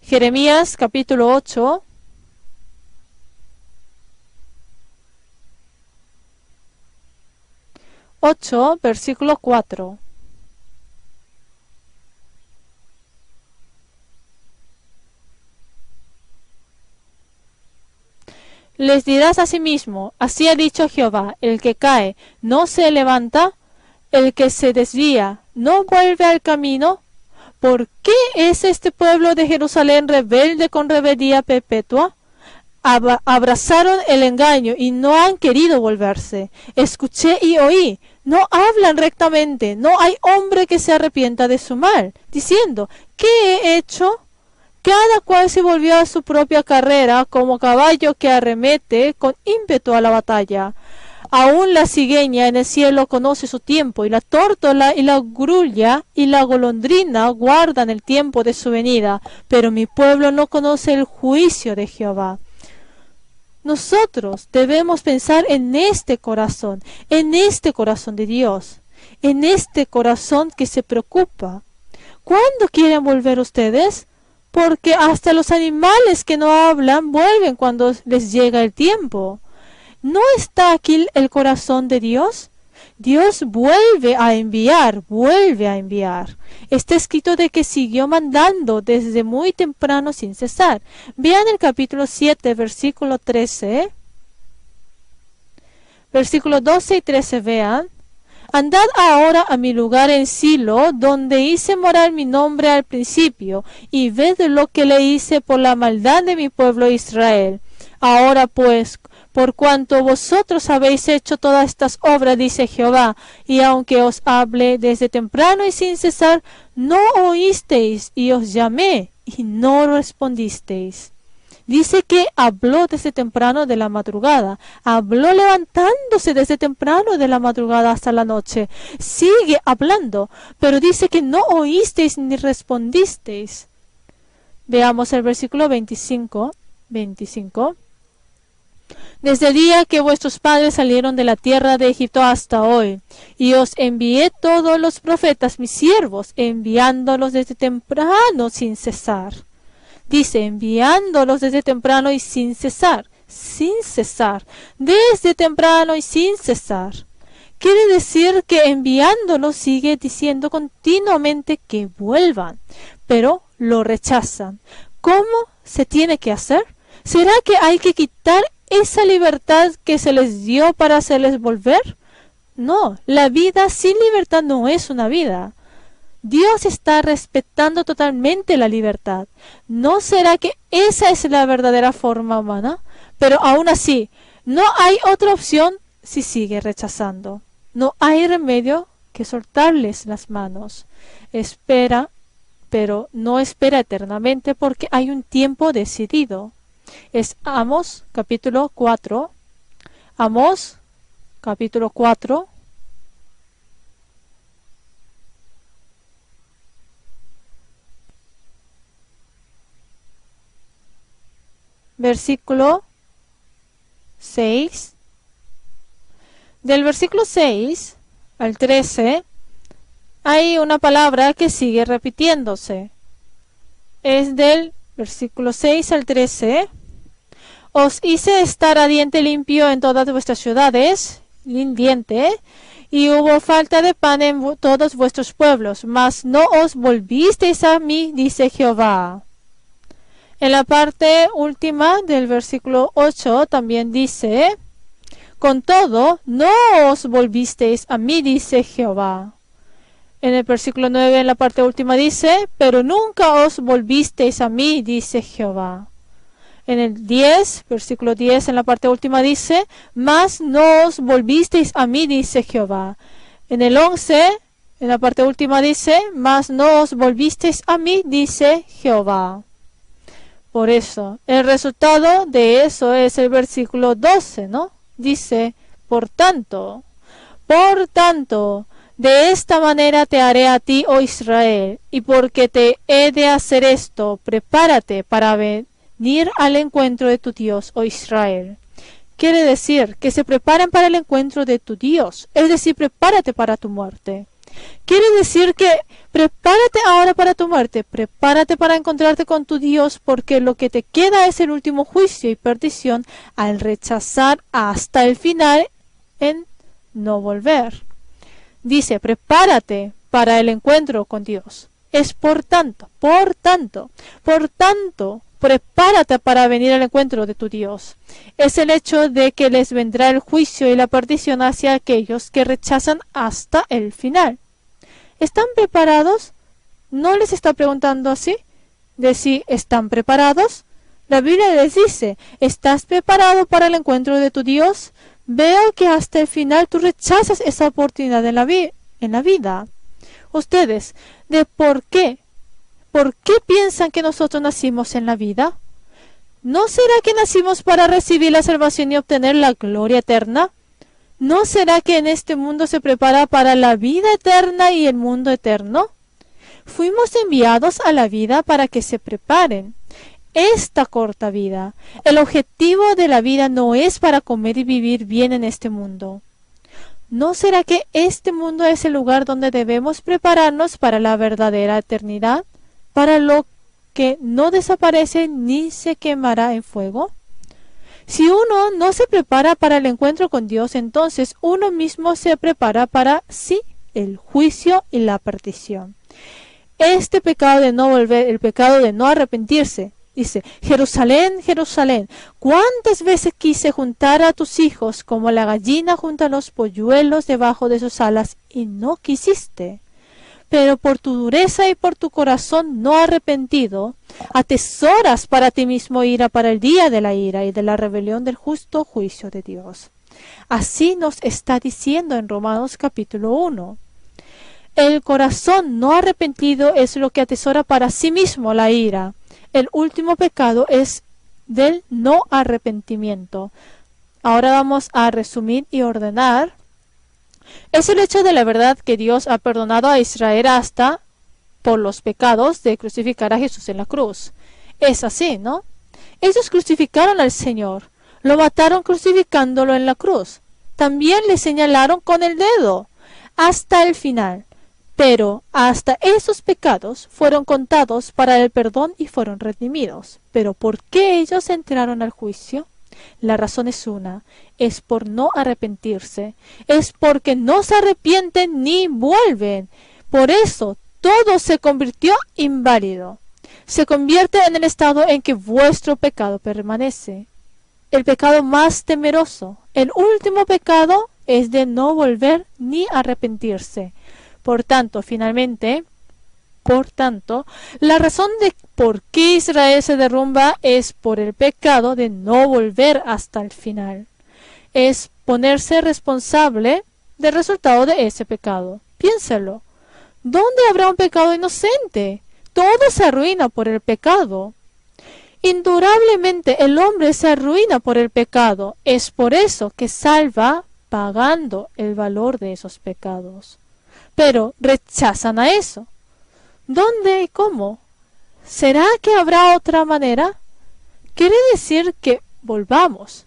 Jeremías capítulo 8. Versículo 4. Les dirás asimismo: así ha dicho Jehová, el que cae no se levanta, el que se desvía no vuelve al camino. ¿Por qué es este pueblo de Jerusalén rebelde con rebeldía perpetua? Abrazaron el engaño y no han querido volverse. Escuché y oí, no hablan rectamente, no hay hombre que se arrepienta de su mal, diciendo: ¿qué he hecho? Cada cual se volvió a su propia carrera, como caballo que arremete con ímpetu a la batalla. Aún la cigüeña en el cielo conoce su tiempo, y la tórtola y la grulla y la golondrina guardan el tiempo de su venida, pero mi pueblo no conoce el juicio de Jehová. Nosotros debemos pensar en este corazón de Dios, en este corazón que se preocupa. ¿Cuándo quieren volver ustedes? Porque hasta los animales que no hablan vuelven cuando les llega el tiempo. ¿No está aquí el corazón de Dios? Dios vuelve a enviar. Está escrito de que siguió mandando desde muy temprano sin cesar. Vean el capítulo 7, versículo 13. Versículo 12 y 13, vean. Andad ahora a mi lugar en Silo, donde hice morar mi nombre al principio, y ved lo que le hice por la maldad de mi pueblo Israel. Ahora pues, por cuanto vosotros habéis hecho todas estas obras, dice Jehová, y aunque os hablé desde temprano y sin cesar, no oísteis, y os llamé, y no respondisteis. Dice que habló desde temprano de la madrugada, habló levantándose desde temprano de la madrugada hasta la noche. Sigue hablando, pero dice que no oísteis ni respondisteis. Veamos el versículo 25. Desde el día que vuestros padres salieron de la tierra de Egipto hasta hoy, y os envié todos los profetas, mis siervos, enviándolos desde temprano sin cesar. Dice, enviándolos desde temprano y sin cesar, desde temprano y sin cesar. Quiere decir que enviándolos sigue diciendo continuamente que vuelvan, pero lo rechazan. ¿Cómo se tiene que hacer? ¿Será que hay que quitar esa libertad que se les dio para hacerles volver? No, la vida sin libertad no es una vida. Dios está respetando totalmente la libertad. ¿No será que esa es la verdadera forma humana? Pero aún así, no hay otra opción si sigue rechazando. No hay remedio que soltarles las manos. Espera, pero no espera eternamente porque hay un tiempo decidido. Es Amós capítulo 4. Amós capítulo 4. Versículo 6. Del versículo 6 al 13 hay una palabra que sigue repitiéndose. Es del versículo 6 al 13. Os hice estar a diente limpio en todas vuestras ciudades, y hubo falta de pan en todos vuestros pueblos, mas no os volvisteis a mí, dice Jehová. En la parte última del versículo 8 también dice, con todo, no os volvisteis a mí, dice Jehová. En el versículo 9, en la parte última dice, pero nunca os volvisteis a mí, dice Jehová. En el 10, versículo 10, en la parte última dice, mas no os volvisteis a mí, dice Jehová. En el 11, en la parte última dice, mas no os volvisteis a mí, dice Jehová. Por eso, el resultado de eso es el versículo 12, ¿no? Dice, por tanto, de esta manera te haré a ti, oh Israel, y porque te he de hacer esto, prepárate para venir al encuentro de tu Dios, oh Israel. Quiere decir que se preparen para el encuentro de tu Dios, es decir, prepárate para tu muerte. Quiere decir que prepárate ahora para tu muerte, prepárate para encontrarte con tu Dios, porque lo que te queda es el último juicio y perdición al rechazar hasta el final en no volver. Dice, prepárate para el encuentro con Dios. Es por tanto, prepárate para venir al encuentro de tu Dios. Es el hecho de que les vendrá el juicio y la perdición hacia aquellos que rechazan hasta el final. ¿Están preparados? ¿No les está preguntando así? ¿De si están preparados? La Biblia les dice, ¿estás preparado para el encuentro de tu Dios? Veo que hasta el final tú rechazas esa oportunidad en la vida. Ustedes, ¿por qué piensan que nosotros nacimos en la vida? ¿No será que nacimos para recibir la salvación y obtener la gloria eterna? ¿No será que en este mundo se prepara para la vida eterna y el mundo eterno? Fuimos enviados a la vida para que se preparen. Esta corta vida, el objetivo de la vida no es para comer y vivir bien en este mundo. ¿No será que este mundo es el lugar donde debemos prepararnos para la verdadera eternidad, para lo que no desaparece ni se quemará en fuego? Si uno no se prepara para el encuentro con Dios, entonces uno mismo se prepara para sí el juicio y la perdición. Este pecado de no volver, el pecado de no arrepentirse, dice, Jerusalén, Jerusalén, ¿cuántas veces quise juntar a tus hijos como la gallina junta los polluelos debajo de sus alas y no quisiste? Pero por tu dureza y por tu corazón no arrepentido, atesoras para ti mismo ira para el día de la ira y de la rebelión del justo juicio de Dios. Así nos está diciendo en Romanos capítulo 1. El corazón no arrepentido es lo que atesora para sí mismo la ira. El último pecado es del no arrepentimiento. Ahora vamos a resumir y ordenar. Es el hecho de la verdad que Dios ha perdonado a Israel hasta por los pecados de crucificar a Jesús en la cruz. Es así, ¿no? Ellos crucificaron al Señor, lo mataron crucificándolo en la cruz. También le señalaron con el dedo hasta el final. Pero hasta esos pecados fueron contados para el perdón y fueron redimidos. Pero ¿por qué ellos entraron al juicio? La razón es una, es por no arrepentirse, es porque no se arrepienten ni vuelven. Por eso todo se convirtió inválido. Se convierte en el estado en que vuestro pecado permanece. El pecado más temeroso, el último pecado, es de no volver ni arrepentirse. Por tanto, la razón de por qué Israel se derrumba es por el pecado de no volver hasta el final. Es ponerse responsable del resultado de ese pecado. Piénselo. ¿Dónde habrá un pecado inocente? Todo se arruina por el pecado. Indudablemente el hombre se arruina por el pecado. Es por eso que salva pagando el valor de esos pecados. Pero rechazan a eso. ¿Dónde y cómo? ¿Será que habrá otra manera? Quiere decir que volvamos.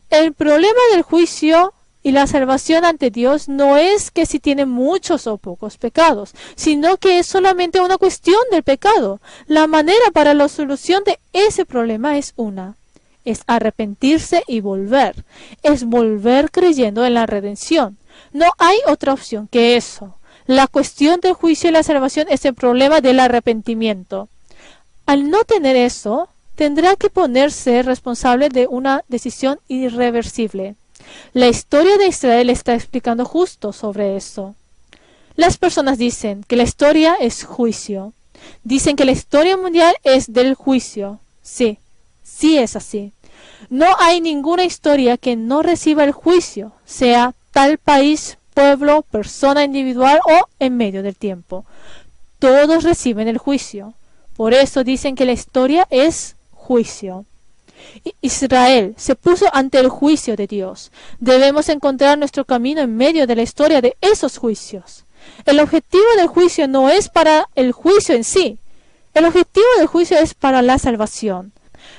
El problema del juicio y la salvación ante Dios no es que si tiene muchos o pocos pecados, sino que es solamente una cuestión del pecado. La manera para la solución de ese problema es una. Es arrepentirse y volver. Es volver creyendo en la redención. No hay otra opción que eso. La cuestión del juicio y la salvación es el problema del arrepentimiento. Al no tener eso, tendrá que ponerse responsable de una decisión irreversible. La historia de Israel está explicando justo sobre eso. Las personas dicen que la historia es juicio. Dicen que la historia mundial es del juicio. Sí, sí es así. No hay ninguna historia que no reciba el juicio, sea tal país, pueblo, persona individual o en medio del tiempo. Todos reciben el juicio. Por eso dicen que la historia es juicio. Israel se puso ante el juicio de Dios. Debemos encontrar nuestro camino en medio de la historia de esos juicios. El objetivo del juicio no es para el juicio en sí. El objetivo del juicio es para la salvación.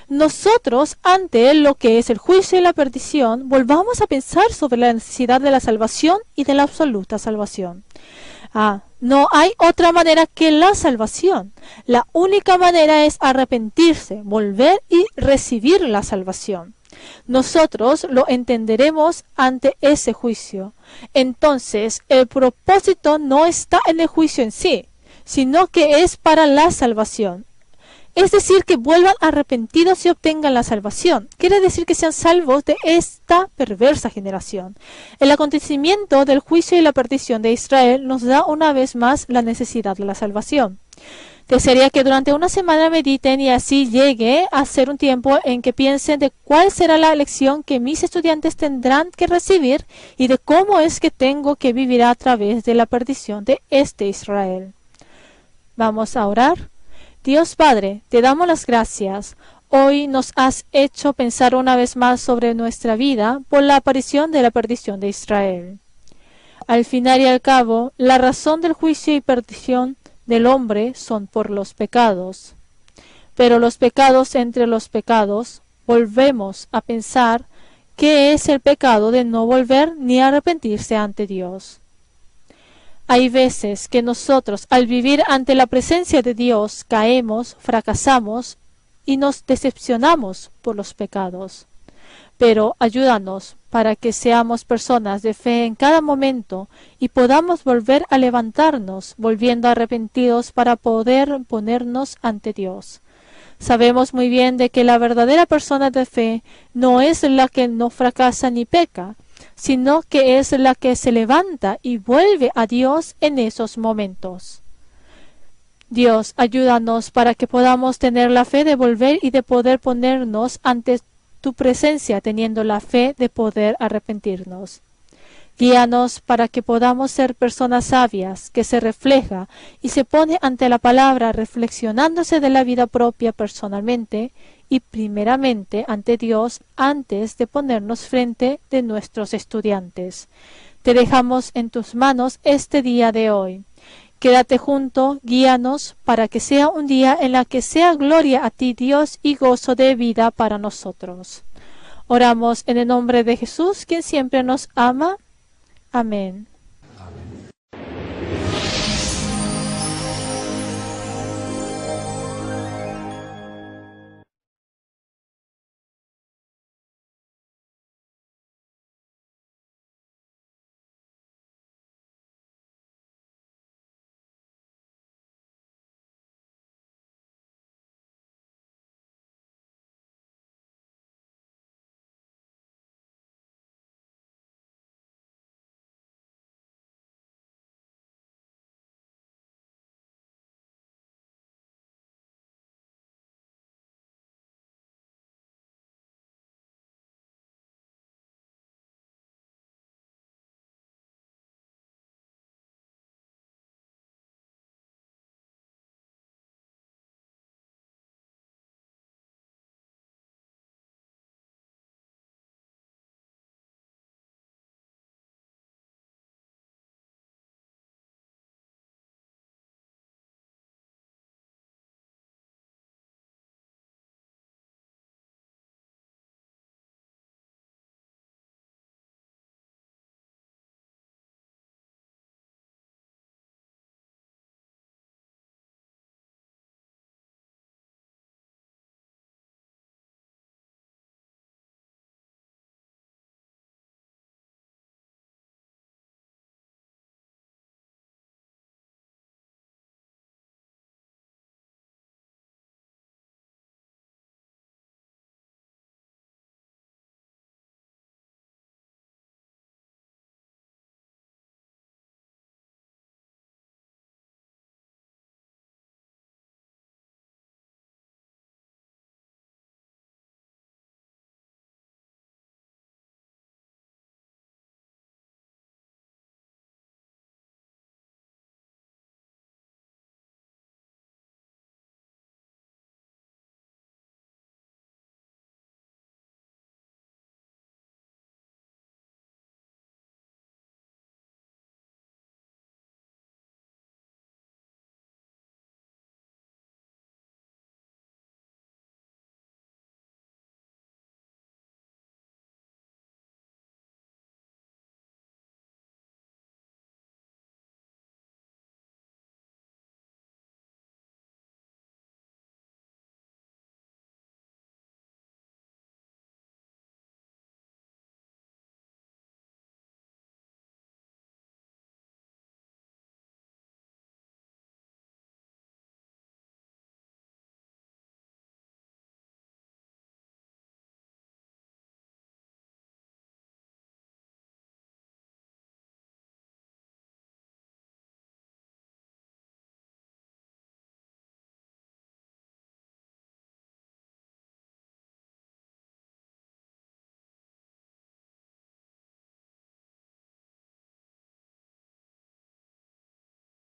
Nosotros, ante lo que es el juicio y la perdición, volvamos a pensar sobre la necesidad de la salvación y de la absoluta salvación. No hay otra manera que la salvación. La única manera es arrepentirse, volver y recibir la salvación. Nosotros lo entenderemos ante ese juicio. Entonces, el propósito no está en el juicio en sí, sino que es para la salvación. Es decir, que vuelvan arrepentidos y obtengan la salvación. Quiere decir que sean salvos de esta perversa generación. El acontecimiento del juicio y la perdición de Israel nos da una vez más la necesidad de la salvación. Desearía que durante una semana mediten y así llegue a ser un tiempo en que piensen de cuál será la lección que mis estudiantes tendrán que recibir y de cómo es que tengo que vivir a través de la perdición de este Israel. Vamos a orar. Dios Padre, te damos las gracias. Hoy nos has hecho pensar una vez más sobre nuestra vida por la aparición de la perdición de Israel. Al final y al cabo, la razón del juicio y perdición del hombre son por los pecados. Pero los pecados entre los pecados, volvemos a pensar qué es el pecado de no volver ni arrepentirse ante Dios. Hay veces que nosotros, al vivir ante la presencia de Dios, caemos, fracasamos y nos decepcionamos por los pecados. Pero ayúdanos para que seamos personas de fe en cada momento y podamos volver a levantarnos, volviendo arrepentidos para poder ponernos ante Dios. Sabemos muy bien de que la verdadera persona de fe no es la que no fracasa ni peca, sino que es la que se levanta y vuelve a Dios en esos momentos. Dios, ayúdanos para que podamos tener la fe de volver y de poder ponernos ante tu presencia, teniendo la fe de poder arrepentirnos. Guíanos para que podamos ser personas sabias, que se refleja y se pone ante la palabra reflexionándose de la vida propia personalmente y primeramente ante Dios antes de ponernos frente de nuestros estudiantes. Te dejamos en tus manos este día de hoy. Quédate junto, guíanos para que sea un día en la que sea gloria a ti, Dios, y gozo de vida para nosotros. Oramos en el nombre de Jesús, quien siempre nos ama. Amén.